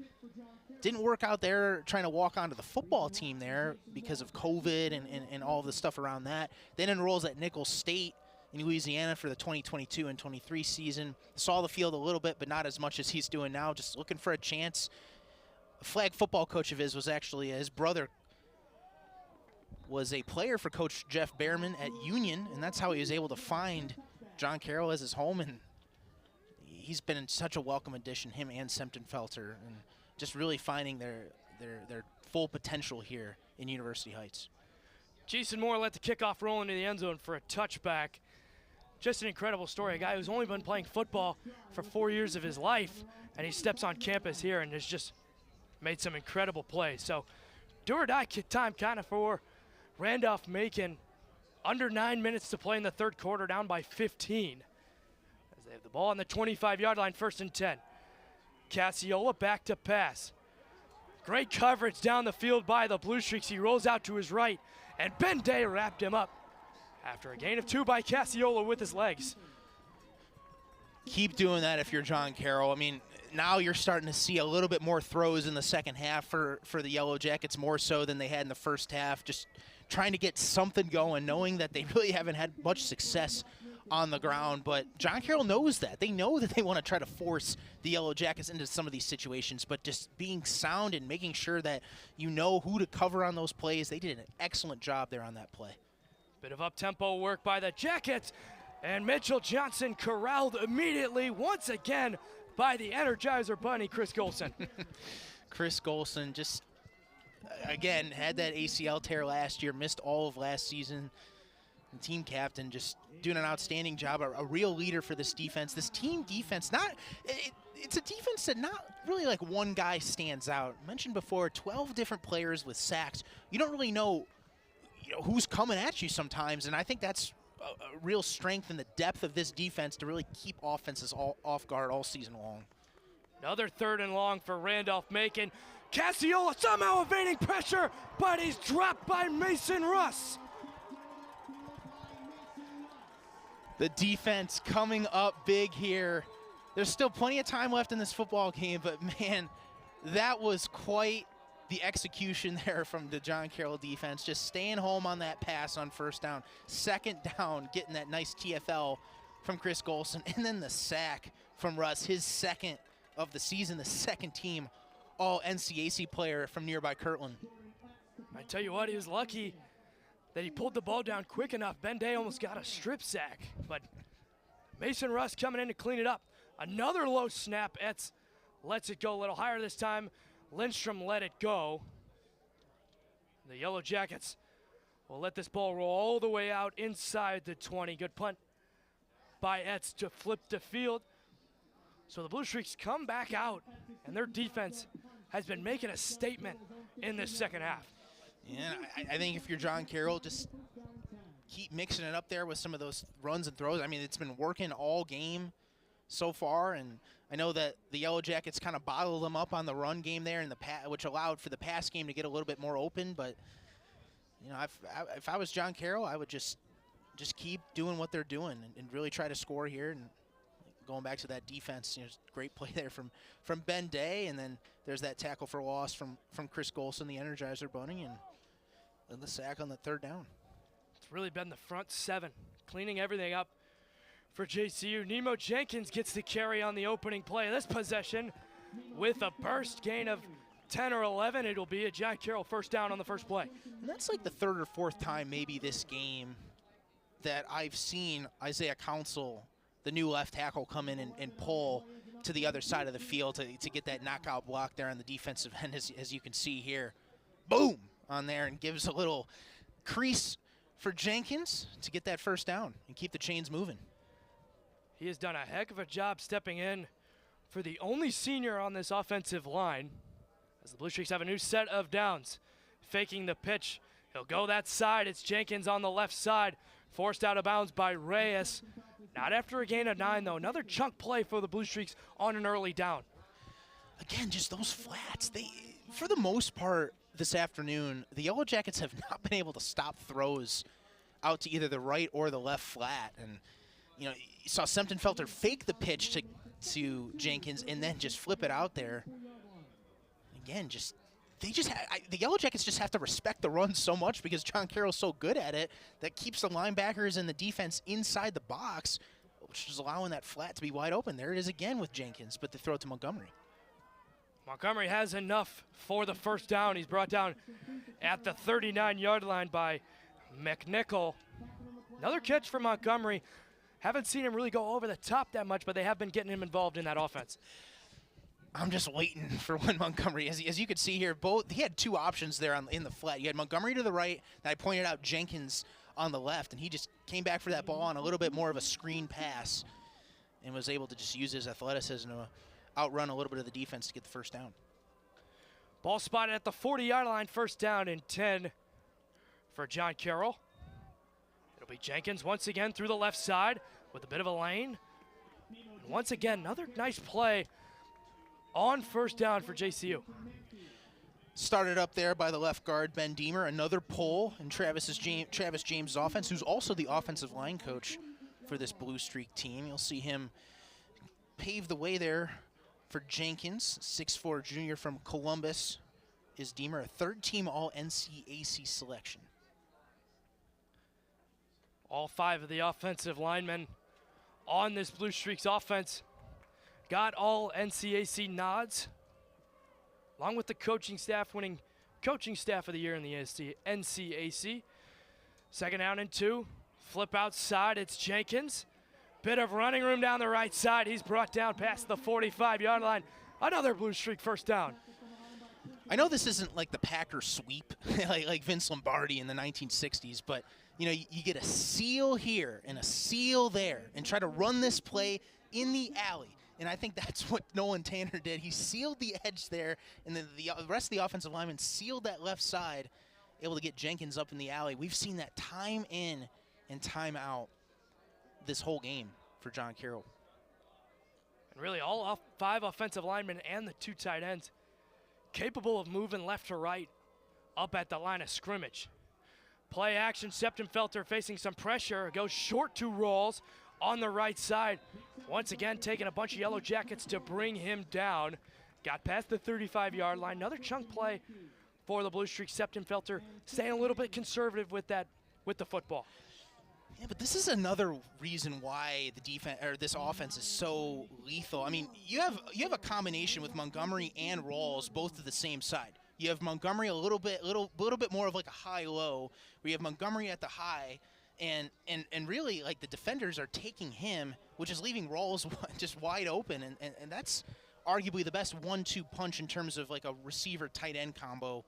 Didn't work out there trying to walk onto the football team there because of COVID and all the stuff around that. Then enrolls at Nicholls State in Louisiana for the 2022 and 23 season. Saw the field a little bit, but not as much as he's doing now, just looking for a chance. A flag football coach of his was actually his brother was a player for Coach Jeff Behrman at Union, and that's how he was able to find John Carroll as his home, and he's been such a welcome addition, him and Septenfelter, and just really finding their full potential here in University Heights. Jason Moore let the kickoff roll into the end zone for a touchback. Just an incredible story. A guy who's only been playing football for 4 years of his life, and he steps on campus here and has just made some incredible plays. So do or die time kind of for Randolph-Macon. Under 9 minutes to play in the 3rd quarter, down by 15. As they have the ball on the 25-yard line, 1st and 10. Cassiola back to pass. Great coverage down the field by the Blue Streaks. He rolls out to his right, and Ben Day wrapped him up after a gain of 2 by Cassiola with his legs. Keep doing that if you're John Carroll. I mean, now you're starting to see a little bit more throws in the second half for the Yellow Jackets, more so than they had in the first half. Just trying to get something going, knowing that they really haven't had much success on the ground. But John Carroll knows that. They know that they want to try to force the Yellow Jackets into some of these situations, but just being sound and making sure that you know who to cover on those plays. They did an excellent job there on that play. Bit of up-tempo work by the Jackets, and Mitchell Johnson corralled immediately once again by the Energizer Bunny, Chris Golson. Chris Golson just, again, had that ACL tear last year, missed all of last season. The team captain just doing an outstanding job, a real leader for this defense. This team defense, it's a defense that not really like one guy stands out. I mentioned before, 12 different players with sacks. You don't really know, who's coming at you sometimes, and I think that's a real strength in the depth of this defense to really keep offenses off guard all season long. Another 3rd and long for Randolph-Macon. Cassiola somehow evading pressure, but he's dropped by Mason Russ. The defense coming up big here. There's still plenty of time left in this football game, but man, that was quite the execution there from the John Carroll defense, just staying home on that pass on first down. Second down, getting that nice TFL from Chris Golson, and then the sack from Russ, his second of the season, the second team all NCAC player from nearby Kirtland. I tell you what, he was lucky that he pulled the ball down quick enough. Ben Day almost got a strip sack, but Mason Russ coming in to clean it up. Another low snap. Etz lets it go a little higher this time. Lindstrom let it go. The Yellow Jackets will let this ball roll all the way out inside the 20. Good punt by Etz to flip the field. So the Blue Streaks come back out, and their defense has been making a statement in this second half. Yeah, I think if you're John Carroll, just keep mixing it up there with some of those runs and throws. I mean, it's been working all game so far, and I know that the Yellow Jackets kind of bottled them up on the run game there, in the which allowed for the pass game to get a little bit more open. But you know, if I was John Carroll, I would just keep doing what they're doing and really try to score here. And going back to that defense, you know, great play there from Ben Day, and then there's that tackle for loss from Chris Golson, the Energizer Bunny, and then the sack on the third down. It's really been the front seven, cleaning everything up for JCU. Nemo Jenkins gets the carry on the opening play of this possession with a burst gain of 10 or 11. It'll be a John Carroll first down on the first play. And that's like the third or fourth time maybe this game that I've seen Isaiah Council, the new left tackle, come in and pull to the other side of the field to get that knockout block there on the defensive end, as you can see here. Boom on there, and gives a little crease for Jenkins to get that first down and keep the chains moving. He has done a heck of a job stepping in for the only senior on this offensive line, as the Blue Streaks have a new set of downs. Faking the pitch. He'll go that side. It's Jenkins on the left side. Forced out of bounds by Reyes. Not after a gain of 9, though. Another chunk play for the Blue Streaks on an early down. Again, just those flats. For the most part this afternoon, the Yellow Jackets have not been able to stop throws out to either the right or the left flat. And, you know, you saw Semptonfelter fake the pitch to Jenkins and then just flip it out there. Again, the Yellow Jackets just have to respect the run so much because John Carroll's so good at it that keeps the linebackers and the defense inside the box, which is allowing that flat to be wide open. There it is again with Jenkins, but they throw it to Montgomery. Montgomery has enough for the first down. He's brought down at the 39-yard line by McNichol. Another catch for Montgomery. Haven't seen him really go over the top that much, but they have been getting him involved in that offense. I'm just waiting for when Montgomery, as you could see here, he had two options there in the flat. You had Montgomery to the right, and I pointed out Jenkins on the left, and he just came back for that ball on a little bit more of a screen pass and was able to just use his athleticism to outrun a little bit of the defense to get the first down. Ball spotted at the 40-yard line, first down and 10 for John Carroll. It'll be Jenkins once again through the left side with a bit of a lane. And once again, another nice play on first down for JCU. Started up there by the left guard, Ben Deemer. Another pull in Travis James' offense, who's also the offensive line coach for this Blue Streak team. You'll see him pave the way there for Jenkins. 6'4" junior from Columbus is Deemer, a third-team All-NCAC selection. All 5 of the offensive linemen on this Blue Streaks offense got all NCAC nods, along with the coaching staff winning coaching staff of the year in the NCAC. Second down and 2. Flip outside, it's Jenkins. Bit of running room down the right side. He's brought down past the 45-yard line. Another Blue Streak first down. I know this isn't like the Packer sweep like Vince Lombardi in the 1960s, but you know, you get a seal here and a seal there and try to run this play in the alley. And I think that's what Nolan Tanner did. He sealed the edge there, and then the rest of the offensive linemen sealed that left side, able to get Jenkins up in the alley. We've seen that time in and time out this whole game for John Carroll. And really all 5 offensive linemen and the 2 tight ends capable of moving left to right up at the line of scrimmage. Play action, Septenfelter facing some pressure, goes short to Rawls on the right side. Once again, taking a bunch of Yellow Jackets to bring him down. Got past the 35-yard line. Another chunk play for the Blue Streak. Septenfelter staying a little bit conservative with the football. Yeah, but this is another reason why the defense or this offense is so lethal. I mean, you have a combination with Montgomery and Rawls both to the same side. You have Montgomery a little bit more of like a high-low. We have Montgomery at the high, and really like the defenders are taking him, which is leaving Rawls just wide open, and that's arguably the best 1-2 punch in terms of like a receiver tight end combo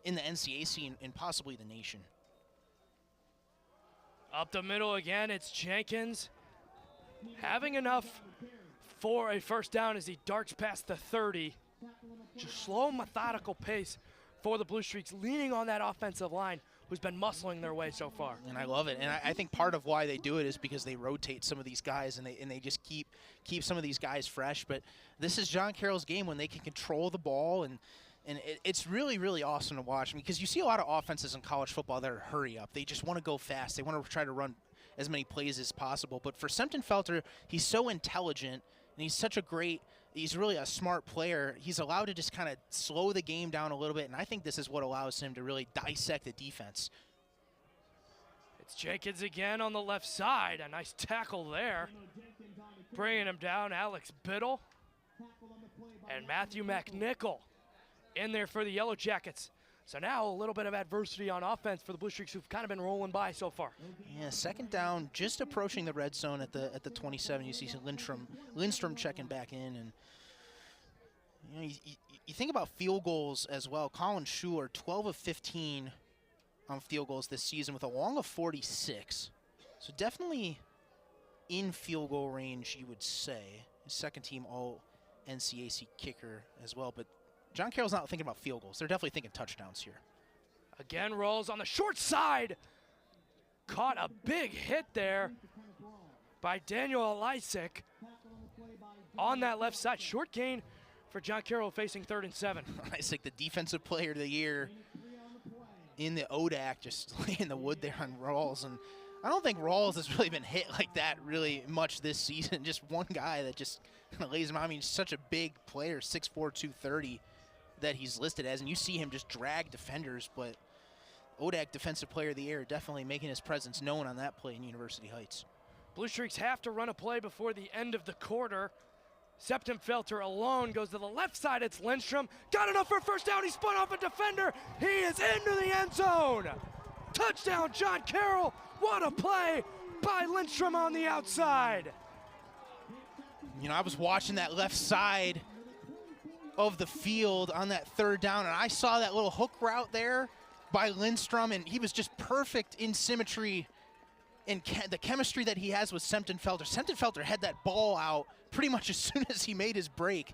in the NCAA scene and possibly the nation. Up the middle again, it's Jenkins having enough for a first down as he darts past the 30. Just slow, methodical pace for the Blue Streaks, leaning on that offensive line who's been muscling their way so far. And I love it. And I think part of why they do it is because they rotate some of these guys and they just keep some of these guys fresh. But this is John Carroll's game when they can control the ball, and it's really, really awesome to watch because you see a lot of offenses in college football that are hurry up. They just want to go fast. They want to try to run as many plays as possible. But for Septenfelter, he's so intelligent and he's really a smart player. He's allowed to just kind of slow the game down a little bit, and I think this is what allows him to really dissect the defense. It's Jenkins again on the left side. A nice tackle there. Bringing him down, Alex Biddle and Matthew McNichol in there for the Yellow Jackets. So now a little bit of adversity on offense for the Blue Streaks, who've kind of been rolling by so far. Yeah, second down, just approaching the red zone at the 27. You see Lindstrom checking back in, and you know you think about field goals as well. Colin Schuler, 12 of 15 on field goals this season with a long of 46. So definitely in field goal range, you would say. His second team all NCAA kicker as well, but John Carroll's not thinking about field goals. They're definitely thinking touchdowns here. Again, Rawls on the short side. Caught a big hit there by Daniel Elisik on that left side. Short gain for John Carroll facing 3rd and 7. Elisik, the defensive player of the year in the ODAC, just laying the wood there on Rawls. And I don't think Rawls has really been hit like that really much this season. Just one guy that just kind of lays him out. I mean, such a big player, 6'4", 230. That he's listed as, and you see him just drag defenders, but ODAC Defensive Player of the Year definitely making his presence known on that play in University Heights. Blue Streaks have to run a play before the end of the quarter. Septenfelter alone goes to the left side. It's Lindstrom. Got enough for a first down. He spun off a defender. He is into the end zone. Touchdown, John Carroll. What a play by Lindstrom on the outside. You know, I was watching that left side of the field on that third down, and I saw that little hook route there by Lindstrom, and he was just perfect in symmetry and the chemistry that he has with Septenfelter. Septenfelter had that ball out pretty much as soon as he made his break.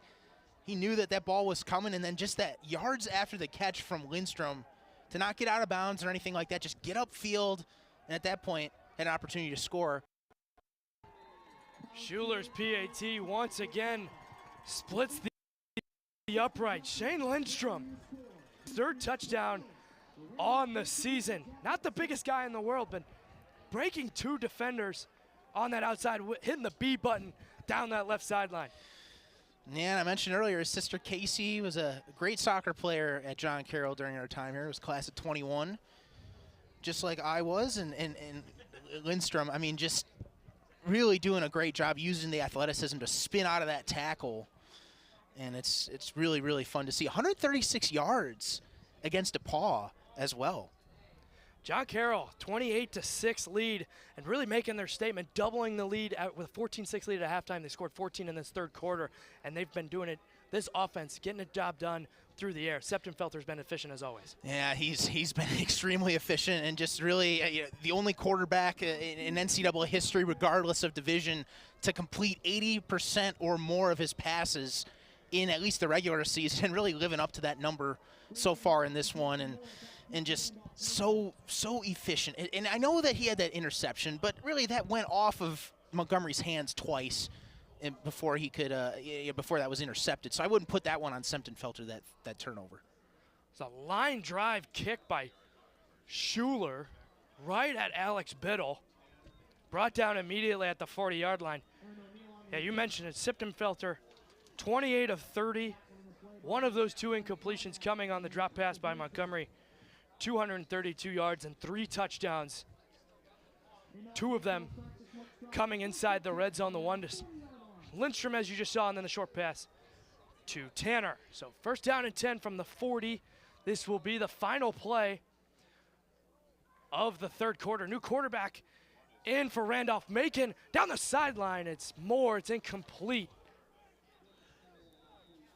He knew that ball was coming, and then just that yards after the catch from Lindstrom to not get out of bounds or anything like that, just get upfield, and at that point had an opportunity to score. Schuler's PAT once again splits the upright. Shane Lindstrom, 3rd touchdown on the season. Not the biggest guy in the world, but breaking 2 defenders on that outside, hitting the B button down that left sideline. Yeah, and I mentioned earlier his sister Casey was a great soccer player at John Carroll during our time here. It was class of 21, just like I was, and Lindstrom, I mean, just really doing a great job using the athleticism to spin out of that tackle. And it's really, really fun to see. 136 yards against DePaul as well. John Carroll, 28-6 lead, and really making their statement, doubling the lead with a 14-6 lead at halftime. They scored 14 in this 3rd quarter, and they've been doing it, this offense, getting a job done through the air. Septenfelter's been efficient as always. Yeah, he's been extremely efficient and just really the only quarterback in NCAA history, regardless of division, to complete 80% or more of his passes in at least the regular season, and really living up to that number so far in this one, and just so efficient. And I know that he had that interception, but really that went off of Montgomery's hands twice. before he could before that was intercepted. So I wouldn't put that one on Sempton-Felter, that turnover. It's a line drive kick by Schuler right at Alex Biddle. Brought down immediately at the 40-yard line. Yeah, you mentioned it, Sempton-Felter, 28 of 30. One of those 2 incompletions coming on the drop pass by Montgomery. 232 yards and 3 touchdowns. 2 of them coming inside the red zone. The one to Lindstrom, as you just saw, and then the short pass to Tanner. So first down and 10 from the 40. This will be the final play of the third quarter. New quarterback in for Randolph-Macon. Down the sideline, it's Moore. It's incomplete.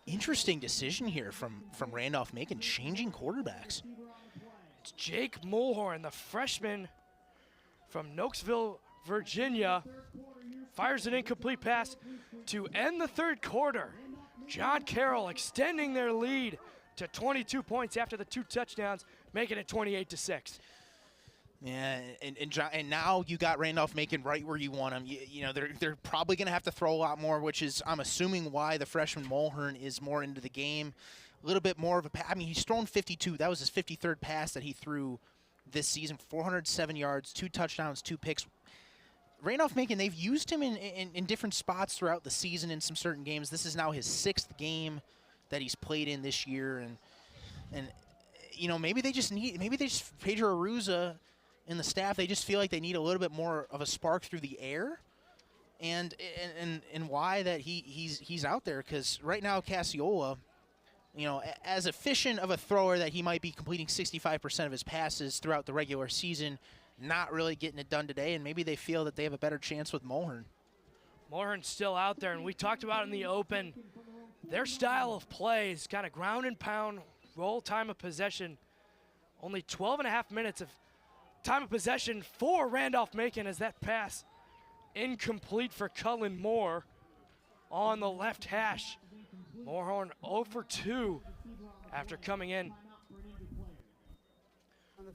Interesting decision here from Randolph-Macon, changing quarterbacks. It's Jake Mulhorn, the freshman from Nokesville, Virginia. Fires an incomplete pass to end the third quarter. John Carroll extending their lead to 22 points after the 2 touchdowns, making it 28-6. Yeah, and now you got Randolph-Macon right where you want them. You know, they're probably going to have to throw a lot more, which is, I'm assuming, why the freshman Mulhern is more into the game. A little bit more of a pass. I mean, he's thrown 52. That was his 53rd pass that he threw this season. 407 yards, 2 touchdowns, 2 picks. Randolph-Macon, they've used him in different spots throughout the season in some certain games. This is now his 6th game that he's played in this year. And you know, maybe Pedro Aruza and the staff, they just feel like they need a little bit more of a spark through the air, and why that he's out there, because right now Cassiola, you know, as efficient of a thrower that he might be completing 65% of his passes throughout the regular season, not really getting it done today, and maybe they feel that they have a better chance with Mulhern. Mulhern's still out there, and we talked about in the open, their style of play is kind of ground and pound, roll time of possession. Only 12.5 minutes of time of possession for Randolph-Macon as that pass incomplete for Cullen Moore on the left hash. Mulhern 0 for 2 after coming in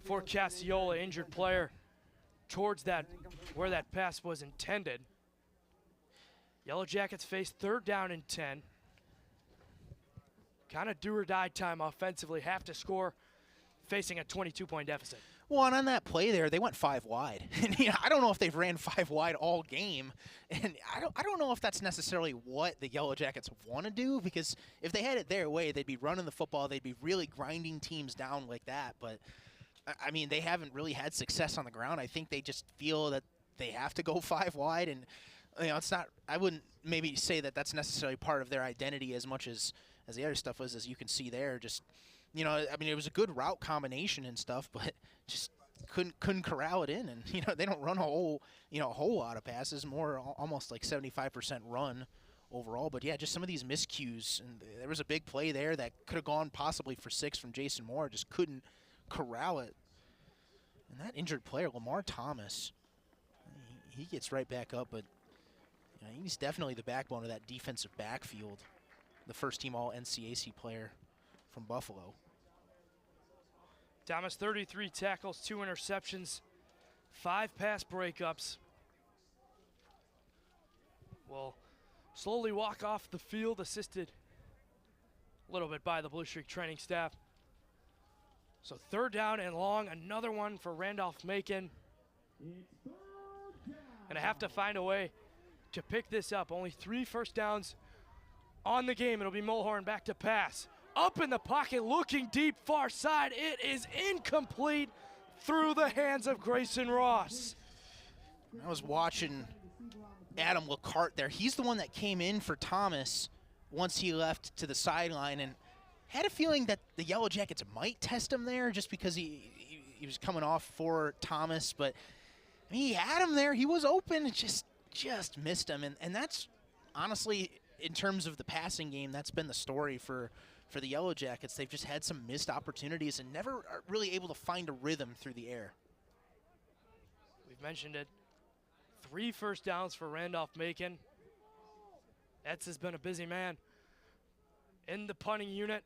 for Cassiola, injured player, towards that where that pass was intended. Yellow Jackets face 3rd down and 10. Kind of do or die time offensively, have to score, facing a 22-point deficit. Well, and on that play there, they went 5 wide. And you know, I don't know if they've ran 5 wide all game, and I don't know if that's necessarily what the Yellow Jackets want to do, because if they had it their way, they'd be running the football, they'd be really grinding teams down like that. But I mean, they haven't really had success on the ground. I think they just feel that they have to go 5 wide, and you know, it's not. I wouldn't maybe say that that's necessarily part of their identity as much as the other stuff was, as you can see there. Just, you know, I mean, it was a good route combination and stuff, but just couldn't corral it in. And you know, they don't run a whole lot of passes, more almost like 75% run overall. But yeah, just some of these miscues, and there was a big play there that could have gone possibly for 6 from Jason Moore, just couldn't corral it. And that injured player, Lamar Thomas, he gets right back up, but you know, he's definitely the backbone of that defensive backfield. The first-team All-NCAC player from Buffalo. Thomas, 33 tackles, 2 interceptions, 5 pass breakups. Will slowly walk off the field, assisted a little bit by the Blue Streak training staff. So 3rd down and long, another one for Randolph-Macon. And I have to find a way to pick this up. Only 3 first downs on the game. It'll be Mulhern back to pass. Up in the pocket, looking deep, far side. It is incomplete through the hands of Grayson Ross. I was watching Adam LeCarte there. He's the one that came in for Thomas once he left to the sideline, and had a feeling that the Yellow Jackets might test him there just because he was coming off for Thomas. But I mean, he had him there. He was open. It just missed him. And that's honestly, in terms of the passing game, that's been the story for the Yellow Jackets. They've just had some missed opportunities and never are really able to find a rhythm through the air. We've mentioned it. 3 first downs for Randolph-Macon. Etz has been a busy man in the punting unit.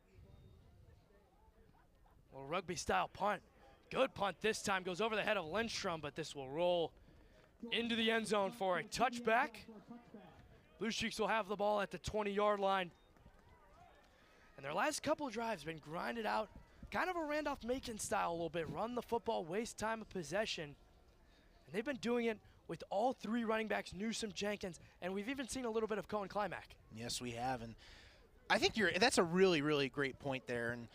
Well, rugby-style punt. Good punt this time. Goes over the head of Lindstrom, but this will roll into the end zone for a touchback. Blue Streaks will have the ball at the 20-yard line. And their last couple of drives been grinded out, kind of a Randolph-Macon style a little bit. Run the football, waste time of possession. And they've been doing it with all three running backs, Newsom, Jenkins, and we've even seen a little bit of Cohen Climack. Yes, we have. And I think that's a really, really great point there. And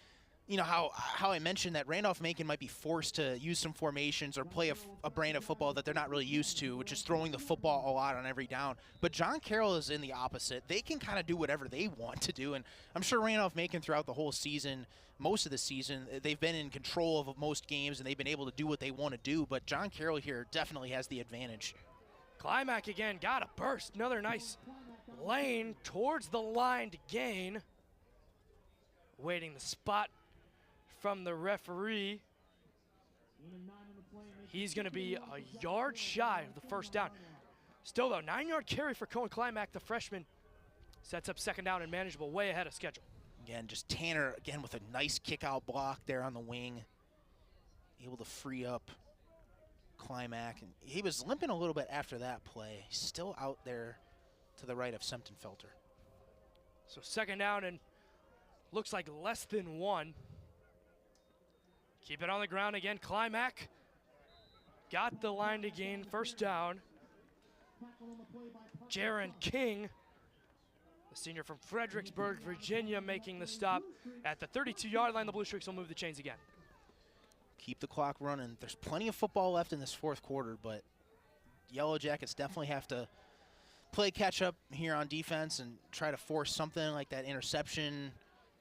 you know how I mentioned that Randolph-Macon might be forced to use some formations or play a brand of football that they're not really used to, which is throwing the football a lot on every down. But John Carroll is in the opposite. They can kind of do whatever they want to do. And I'm sure Randolph-Macon throughout the whole season, most of the season, they've been in control of most games and they've been able to do what they want to do. But John Carroll here definitely has the advantage. Climack again, got a burst. Another nice lane towards the line to gain. Waiting the spot from the referee. He's going to be a yard shy of the first down. Still though, 9-yard carry for Cohen Climack, the freshman. Sets up second down and manageable, way ahead of schedule. Again, just Tanner again with a nice kick out block there on the wing. Able to free up Climack. And he was limping a little bit after that play. He's still out there to the right of Sempton-Felter. So second down and looks like less than one. Keep it on the ground again. Climack got the line to gain first down. Jaron King, the senior from Fredericksburg, Virginia, making the stop at the 32-yard line. The Blue Streaks will move the chains again. Keep the clock running. There's plenty of football left in this fourth quarter, but Yellow Jackets definitely have to play catch up here on defense and try to force something like that interception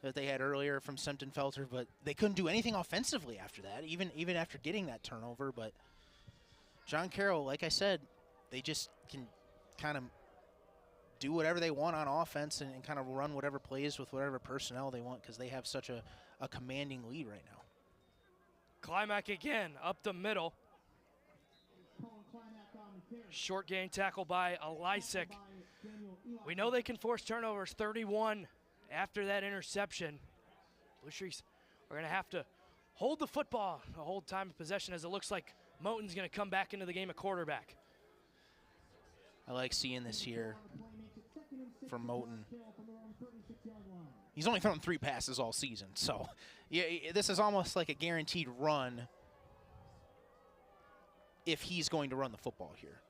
that they had earlier from Sempton-Felter, but they couldn't do anything offensively after that, even after getting that turnover. But John Carroll, like I said, they just can kind of do whatever they want on offense and kind of run whatever plays with whatever personnel they want because they have such a commanding lead right now. Climack again up the middle. Short gain tackle by Elisek. We know they can force turnovers, 31 after that interception. Blue Streaks are going to have to hold the football the whole time of possession as it looks like Moten's going to come back into the game at quarterback. I like seeing this here from Moten. He's only thrown 3 passes all season, so yeah, this is almost like a guaranteed run if he's going to run the football here.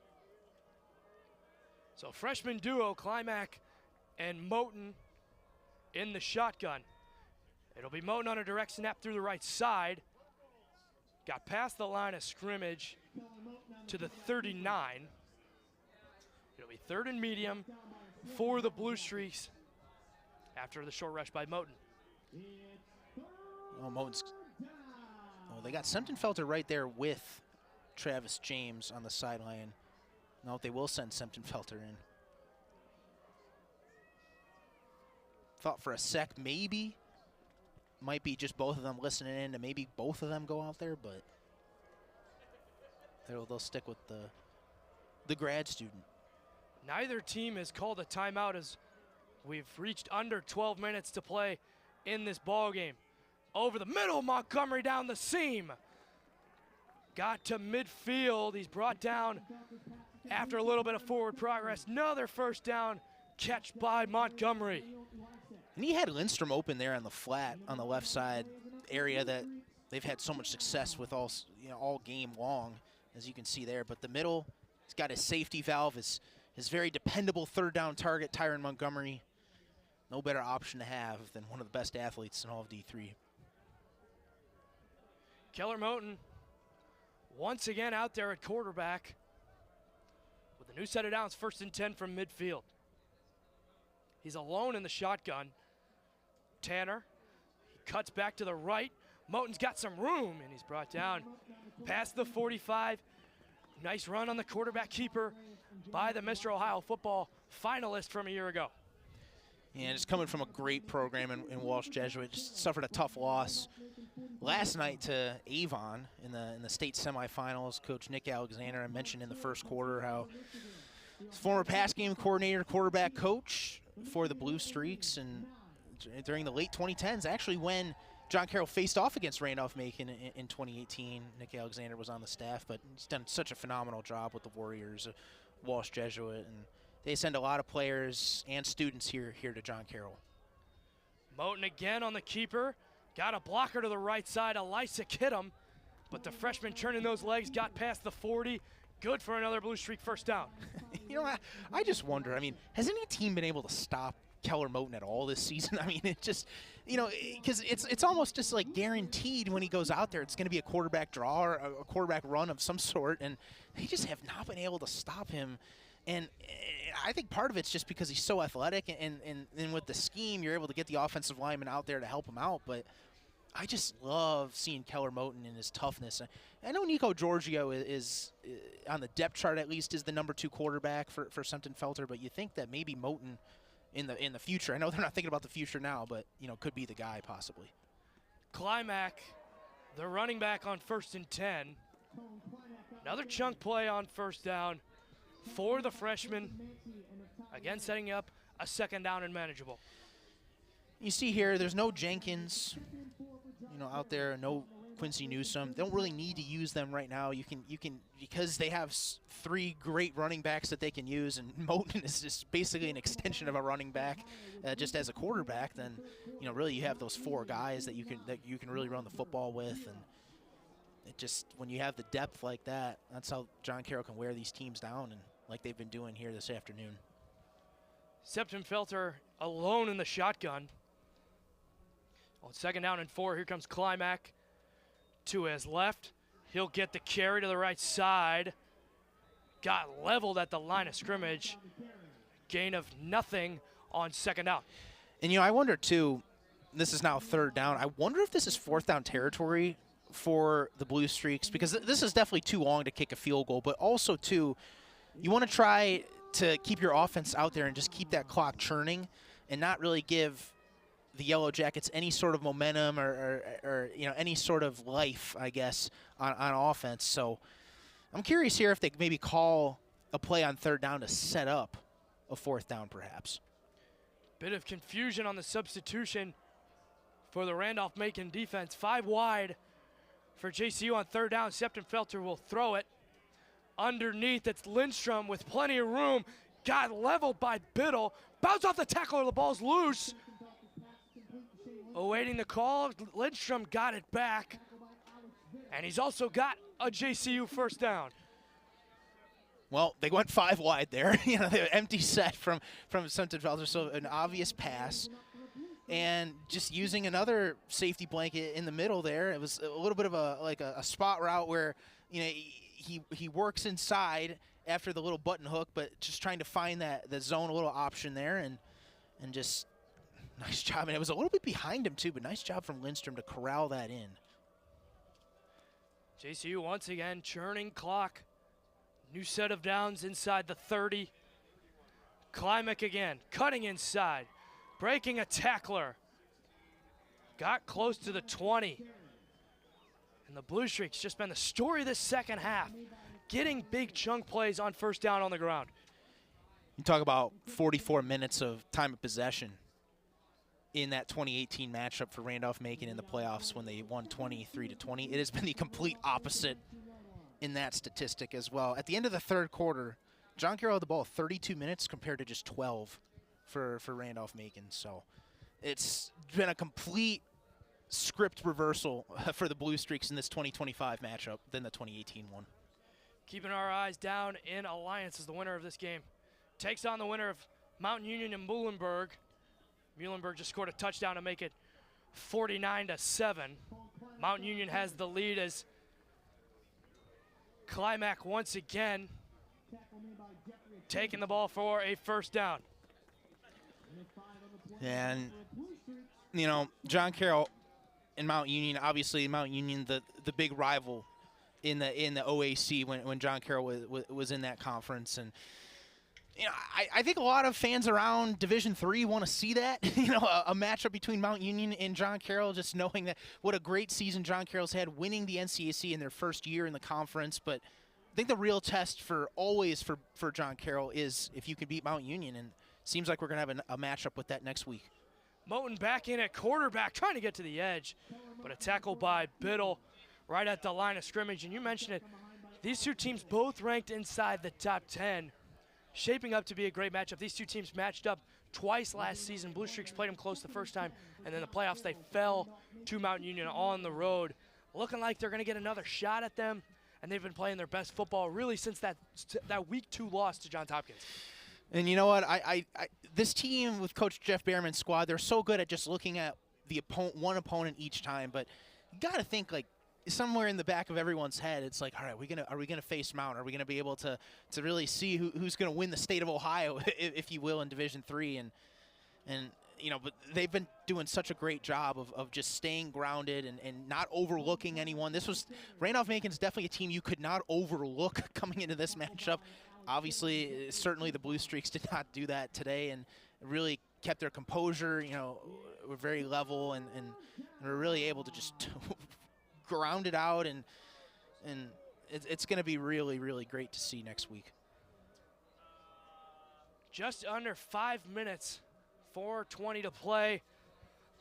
So freshman duo, Climack and Moten in the shotgun. It'll be Moten on a direct snap through the right side. Got past the line of scrimmage to the 39. It'll be third and medium for the Blue Streaks after the short rush by Moten. Oh, they got Sempton-Felter right there with Travis James on the sideline. No, they will send Sempton-Felter in. Thought for a sec maybe might be just both of them listening in and maybe both of them go out there, but they'll stick with the grad student. Neither team has called a timeout as we've reached under 12 minutes to play in this ball game. Over the middle, Montgomery down the seam. Got to midfield. He's brought down after a little bit of forward progress. Another first down catch by Montgomery. And he had Lindstrom open there on the flat on the left side area that they've had so much success with all game long, as you can see there. But the middle, he's got his safety valve, his very dependable third down target, Tyron Montgomery. No better option to have than one of the best athletes in all of D3. Keller Moten once again out there at quarterback with a new set of downs, 1st and 10 from midfield. He's alone in the shotgun. Tanner, he cuts back to the right. Moten's got some room, and he's brought down past the 45. Nice run on the quarterback keeper by the Mr. Ohio football finalist from a year ago. And it's coming from a great program in Walsh Jesuit. Just suffered a tough loss last night to Avon in the state semifinals. Coach Nick Alexander, I mentioned in the first quarter how he's former pass game coordinator, quarterback coach for the Blue Streaks, and during the late 2010s, actually when John Carroll faced off against Randolph-Macon in 2018, Nick Alexander was on the staff, but he's done such a phenomenal job with the Warriors, Walsh Jesuit, and they send a lot of players and students here to John Carroll. Moten again on the keeper. Got a blocker to the right side. Lysick hit him, but the freshman turning those legs, got past the 40. Good for another Blue Streak first down. You know, I just wonder, I mean, has any team been able to stop Keller Moten at all this season? I mean, it just, you know, because it's almost just like guaranteed when he goes out there, it's going to be a quarterback draw or a quarterback run of some sort, and they just have not been able to stop him. And I think part of it's just because he's so athletic, and with the scheme, you're able to get the offensive lineman out there to help him out. But I just love seeing Keller Moten and his toughness. I know Nico Giorgio is on the depth chart at least is the #2 quarterback for Sempton-Felter, but you think that maybe Moten in the future, I know they're not thinking about the future now, but you know, could be the guy possibly. Climac, the running back on 1st and 10. Another chunk play on first down for the freshman. Again, setting up a 2nd down and manageable. You see here, there's no Jenkins, you know, out there, no Quincy Newsome. They don't really need to use them right now. You can because they have 3 great running backs that they can use, and Moten is just basically an extension of a running back, just as a quarterback. Then, you know, really you have those 4 guys that you can really run the football with, and it just, when you have the depth like that, that's how John Carroll can wear these teams down, and like they've been doing here this afternoon. Sempton-Felter alone in the shotgun. On 2nd down and 4, here comes Climac to his left. He'll get the carry to the right side. Got leveled at the line of scrimmage. Gain of nothing on 2nd down. And, you know, I wonder, too, this is now 3rd down. I wonder if this is 4th down territory for the Blue Streaks, because this is definitely too long to kick a field goal, but also, too, you want to try to keep your offense out there and just keep that clock churning and not really give the Yellow Jackets any sort of momentum or you know, any sort of life, I guess, on offense. So I'm curious here if they maybe call a play on 3rd down to set up a 4th down perhaps. Bit of confusion on the substitution for the Randolph-Macon defense. 5 wide for JCU on 3rd down. Sempton-Felter will throw it. Underneath, it's Lindstrom with plenty of room. Got leveled by Biddle. Bounce off the tackler, the ball's loose. Awaiting the call, Lindstrom got it back. And he's also got a JCU first down. Well, they went 5 wide there. You know, the empty set from Sempton-Felter, so an obvious pass. And just using another safety blanket in the middle there. It was a little bit of a spot route where, you know, he works inside after the little button hook, but just trying to find the zone, a little option there, and just nice job. And it was a little bit behind him too, but nice job from Lindstrom to corral that in. JCU once again churning clock. New set of downs inside the 30. Climac again, cutting inside, breaking a tackler. Got close to the 20. And the Blue Streaks just been the story of this 2nd half, getting big chunk plays on first down on the ground. You talk about 44 minutes of time of possession in that 2018 matchup for Randolph-Macon in the playoffs when they won 23-20. It has been the complete opposite in that statistic as well. At the end of the 3rd quarter, John Carroll had the ball 32 minutes compared to just 12 for Randolph-Macon. So it's been a complete script reversal for the Blue Streaks in this 2025 matchup than the 2018 one. Keeping our eyes down in Alliance is the winner of this game. Takes on the winner of Mountain Union and Muhlenberg. Muhlenberg just scored a touchdown to make it 49-7. Mountain Union has the lead as Climac once again taking the ball for a first down. And, you know, John Carroll and Mount Union, obviously Mount Union, the big rival in the OAC when John Carroll was in that conference. And, you know, I think a lot of fans around Division III want to see that, you know, a matchup between Mount Union and John Carroll, just knowing that what a great season John Carroll's had, winning the NCAA in their first year in the conference. But I think the real test for John Carroll is if you can beat Mount Union, and it seems like we're going to have a matchup with that next week. Moten back in at quarterback, trying to get to the edge, but a tackle by Biddle right at the line of scrimmage. And you mentioned it, these two teams both ranked inside the top 10 shaping up to be a great matchup. These two teams matched up twice last season. Blue Streaks played them close the first time, and then the playoffs they fell to Mountain Union on the road. Looking like they're going to get another shot at them, and they've been playing their best football really since that Week 2 loss to Johns Hopkins. And you know what? This team with Coach Jeff Behrman's squad, they're so good at just looking at the one opponent each time. But you got to think, like, somewhere in the back of everyone's head, it's like, all right, are we gonna face Mount? Are we gonna be able to really see who's gonna win the state of Ohio, if you will, in Division III? And you know, but they've been doing such a great job of just staying grounded and not overlooking anyone. Randolph-Macon's definitely a team you could not overlook coming into this matchup. Obviously, certainly the Blue Streaks did not do that today and really kept their composure. You know, we're very level and we're really able to just ground it out, and it's going to be really, really great to see next week. Just under 5 minutes, 4:20 to play.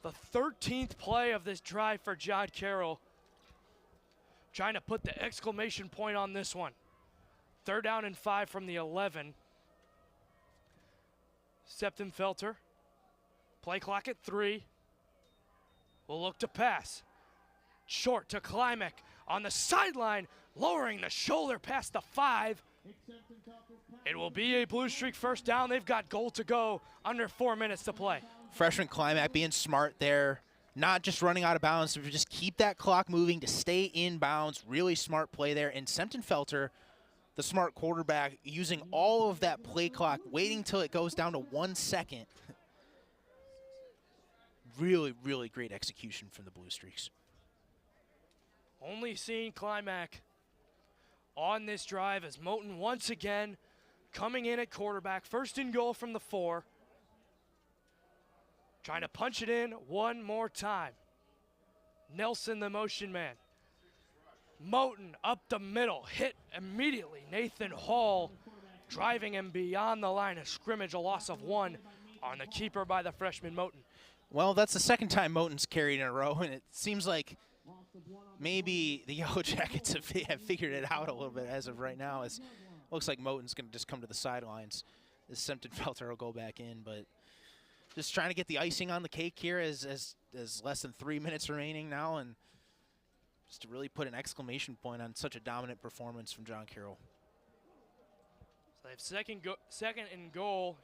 The 13th play of this drive for John Carroll. Trying to put the exclamation point on this one. 3rd down and 5 from the 11. Septenfelter, play clock at 3. Will look to pass. Short to Klimek on the sideline, lowering the shoulder past the 5. It will be a Blue Streak first down. They've got goal to go, under 4 minutes to play. Freshman Klimek being smart there, not just running out of bounds, but just keep that clock moving to stay in bounds. Really smart play there. And Septenfelter, the smart quarterback, using all of that play clock, waiting till it goes down to 1 second. Really, really great execution from the Blue Streaks. Only seeing Klimek on this drive as Moten once again coming in at quarterback. 1st and goal from the 4. Trying to punch it in one more time. Nelson, the motion man. Moten up the middle, hit immediately. Nathan Hall driving him beyond the line of scrimmage, a loss of 1 on the keeper by the freshman Moten. Well, that's the 2nd time Moten's carried in a row, and it seems like maybe the Yellow Jackets have figured it out a little bit as of right now. It looks like Moten's going to just come to the sidelines. This Septenfelter will go back in, but just trying to get the icing on the cake here as less than 3 minutes remaining now, and just to really put an exclamation point on such a dominant performance from John Carroll. So they have second and goal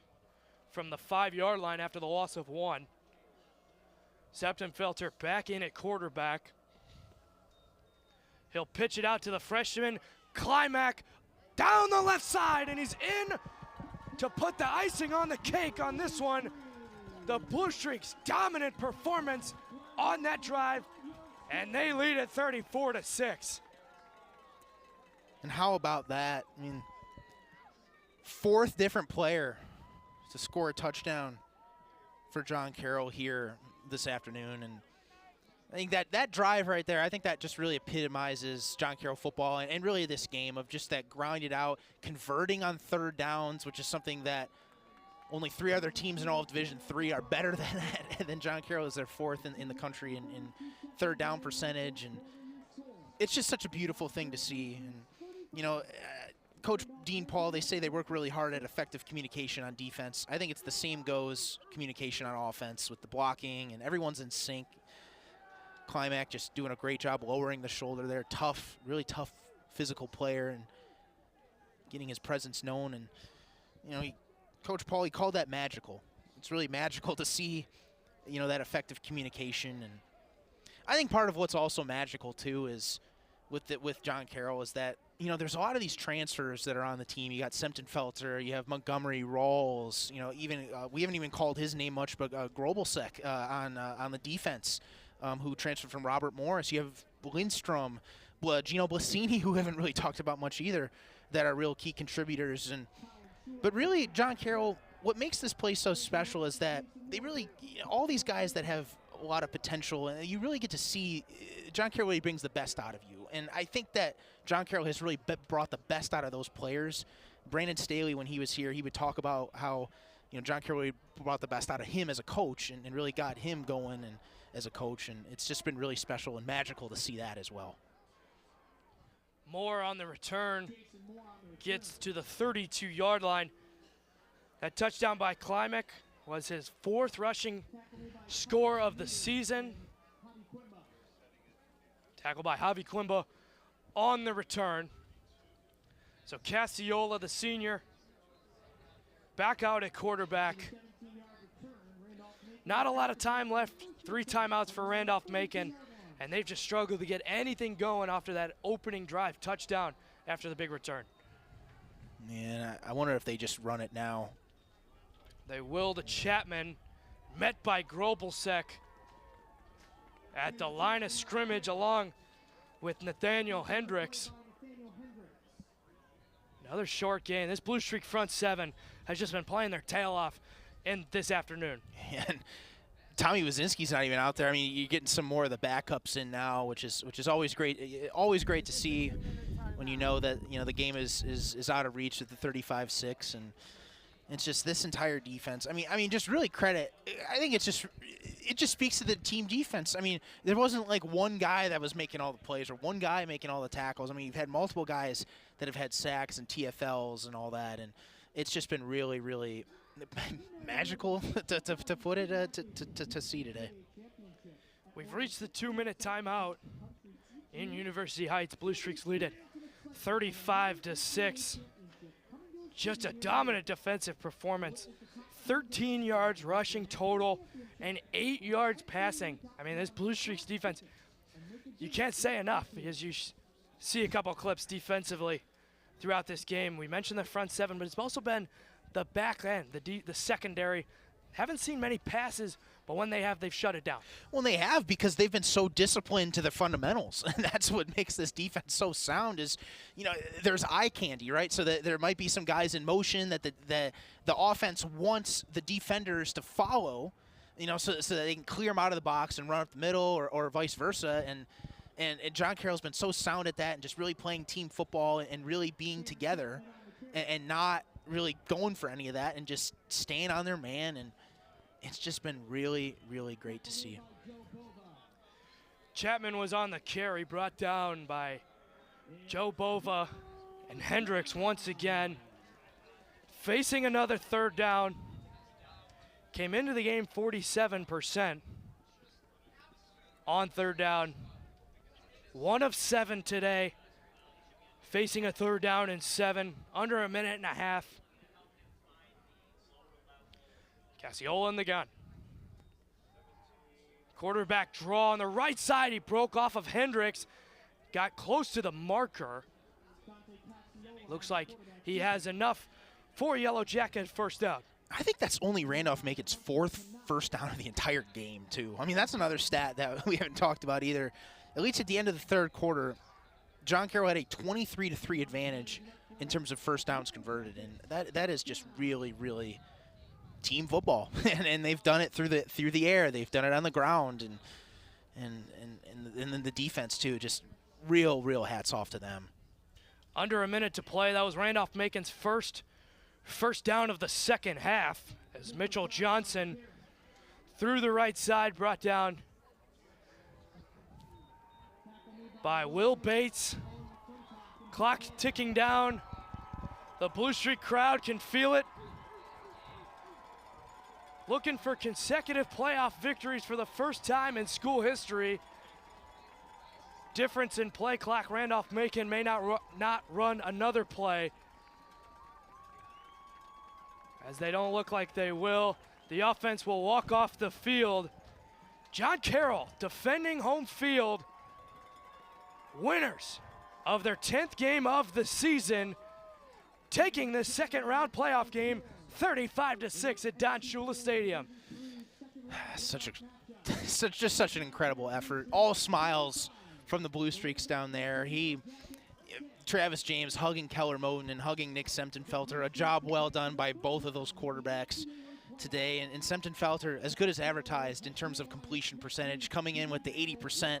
from the 5-yard line after the loss of 1. Septenfelter back in at quarterback. He'll pitch it out to the freshman, Klimek, down the left side, and he's in to put the icing on the cake on this one. The Blue Streaks' dominant performance on that drive, and they lead at 34-6. And how about that? I mean, 4th different player to score a touchdown for John Carroll here this afternoon, and I think that drive right there, I think that just really epitomizes John Carroll football and really this game of just that grinded out, converting on 3rd downs, which is something that only 3 other teams in all of Division III are better than that. Than John Carroll is their 4th in the country in 3rd down percentage, and it's just such a beautiful thing to see. And you know, Coach Dean Paul, they say they work really hard at effective communication on defense. I think it's the same goes communication on offense with the blocking, and everyone's in sync. Klimek just doing a great job lowering the shoulder there. Tough, really tough physical player and getting his presence known. And, you know, Coach Paul, he called that magical. It's really magical to see, you know, that effective communication. And I think part of what's also magical, too, is with John Carroll is that, you know, there's a lot of these transfers that are on the team. You got Septenfelter, you have Montgomery Rawls, you know, even we haven't even called his name much, but Grobelsek on the defense, who transferred from Robert Morris. You have Lindstrom, Gino Blasini, who haven't really talked about much either, that are real key contributors. But really, John Carroll, what makes this place so special is that they really, all these guys that have a lot of potential, and you really get to see John Carroll really brings the best out of you. And I think that John Carroll has really brought the best out of those players. Brandon Staley, when he was here, he would talk about how, you know, John Carroll really brought the best out of him as a coach and really got him going and as a coach. And it's just been really special and magical to see that as well. Moore on the return gets to the 32-yard line. That touchdown by Klimek was his 4th rushing score of the season. Tackled by Javi Quimba on the return. So Cassiola, the senior, back out at quarterback. Not a lot of time left. 3 timeouts for Randolph-Macon, and they've just struggled to get anything going after that opening drive touchdown after the big return. Man, I wonder if they just run it now. They will to Chapman, met by Grobelsek at the line of scrimmage along with Nathaniel Hendricks. Another short game. This Blue Streak front 7 has just been playing their tail off in this afternoon. And Tommy Wazinski's not even out there. I mean, you're getting some more of the backups in now, which is always great. Always great to see when you know that the game is out of reach at the 35-6, and it's just this entire defense. I mean, just really credit. I think it just speaks to the team defense. I mean, there wasn't like one guy that was making all the plays or one guy making all the tackles. I mean, you've had multiple guys that have had sacks and TFLs and all that, and it's just been really, really magical to put it to see today. We've reached the 2-minute timeout in University Heights. Blue Streaks lead it 35-6. Just a dominant defensive performance. 13 yards rushing total and 8 yards passing. I mean, this Blue Streaks defense, you can't say enough because you see a couple clips defensively throughout this game. We mentioned the front 7, but it's also been the back end, the secondary. Haven't seen many passes, but when they have, they've shut it down. Well, they have because they've been so disciplined to the fundamentals, and that's what makes this defense so sound is, there's eye candy, right? So that there might be some guys in motion that the offense wants the defenders to follow, so that they can clear them out of the box and run up the middle or vice versa. And John Carroll's been so sound at that and just really playing team football and really being together and not really going for any of that and just staying on their man, and it's just been really, really great to see. Chapman was on the carry, brought down by Joe Bova, and Hendricks once again facing another 3rd down. Came into the game 47% on 3rd down. 1 of 7 today, facing a 3rd down and 7, under a minute and a half. Cassiola in the gun. Quarterback draw on the right side. He broke off of Hendricks, got close to the marker. Looks like he has enough for Yellow Jacket first down. I think that's only Randolph-Macon's 4th first down of the entire game, too. I mean, that's another stat that we haven't talked about either. At least at the end of the 3rd quarter, John Carroll had a 23-3 advantage in terms of first downs converted, and that is just really, really team football. and they've done it through the air. They've done it on the ground, and then the defense too. Just real hats off to them. Under a minute to play. That was Randolph-Macon's first down of the second half as Mitchell Johnson through the right side, brought down by Will Bates. Clock ticking down. The Blue Streak crowd can feel it. Looking for consecutive playoff victories for the first time in school history. Difference in play clock. Randolph-Macon may not run another play, as they don't look like they will. The offense will walk off the field. John Carroll defending home field. Winners of their 10th game of the season, taking this 2nd round playoff game 35-6 at Don Shula Stadium. Just such an incredible effort. All smiles from the Blue Streaks down there. Travis James hugging Keller Moten and hugging Nick Semtenfelter. A job well done by both of those quarterbacks today. And Semtenfelter, as good as advertised in terms of completion percentage, coming in with the 80%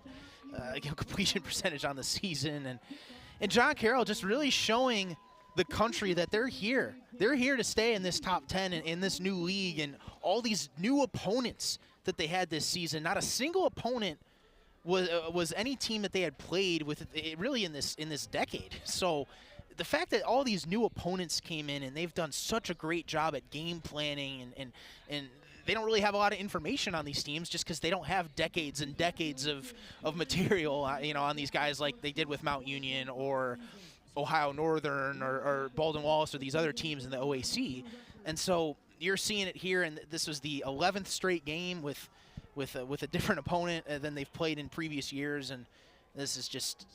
completion percentage on the season. And John Carroll just really showing the country that they're here. They're here to stay in this top 10 in this new league, and all these new opponents that they had this season. Not a single opponent was any team that they had played with really in this decade. So the fact that all these new opponents came in and they've done such a great job at game planning and they don't really have a lot of information on these teams just because they don't have decades and decades of material, on these guys like they did with Mount Union or Ohio Northern or Baldwin Wallace or these other teams in the OAC. And so you're seeing it here, and this was the 11th straight game with a different opponent than they've played in previous years, and this is just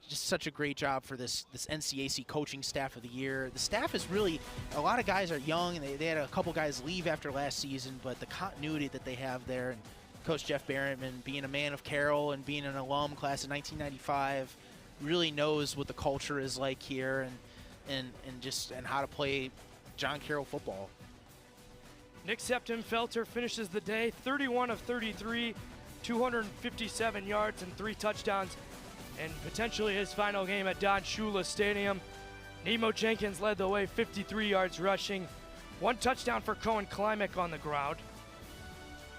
such a great job for this NCAC coaching staff of the year. The staff is really, a lot of guys are young, and they had a couple guys leave after last season, but the continuity that they have there, and Coach Jeff Barrettman being a man of Carroll and being an alum class of 1995, really knows what the culture is like here and how to play John Carroll football. Nick Septim-Felter finishes the day 31 of 33, 257 yards and 3 touchdowns, and potentially his final game at Don Shula Stadium. Nemo Jenkins led the way, 53 yards rushing, 1 touchdown for Cohen Klimek on the ground.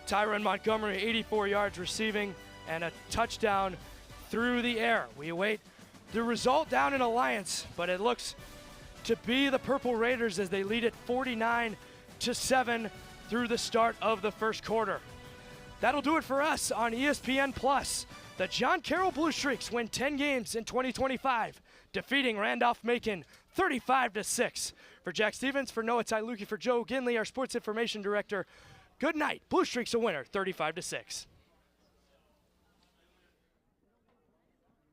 Tyron Montgomery, 84 yards receiving, and a touchdown through the air. We await the result down in Alliance, but it looks to be the Purple Raiders as they lead it 49-7 through the start of the first quarter. That'll do it for us on ESPN Plus. The John Carroll Blue Streaks win 10 games in 2025, defeating Randolph-Macon 35-6. For Jack Stevens, for Noah Tailuki, for Joe Ginley, our sports information director, good night. Blue Streaks a winner, 35-6.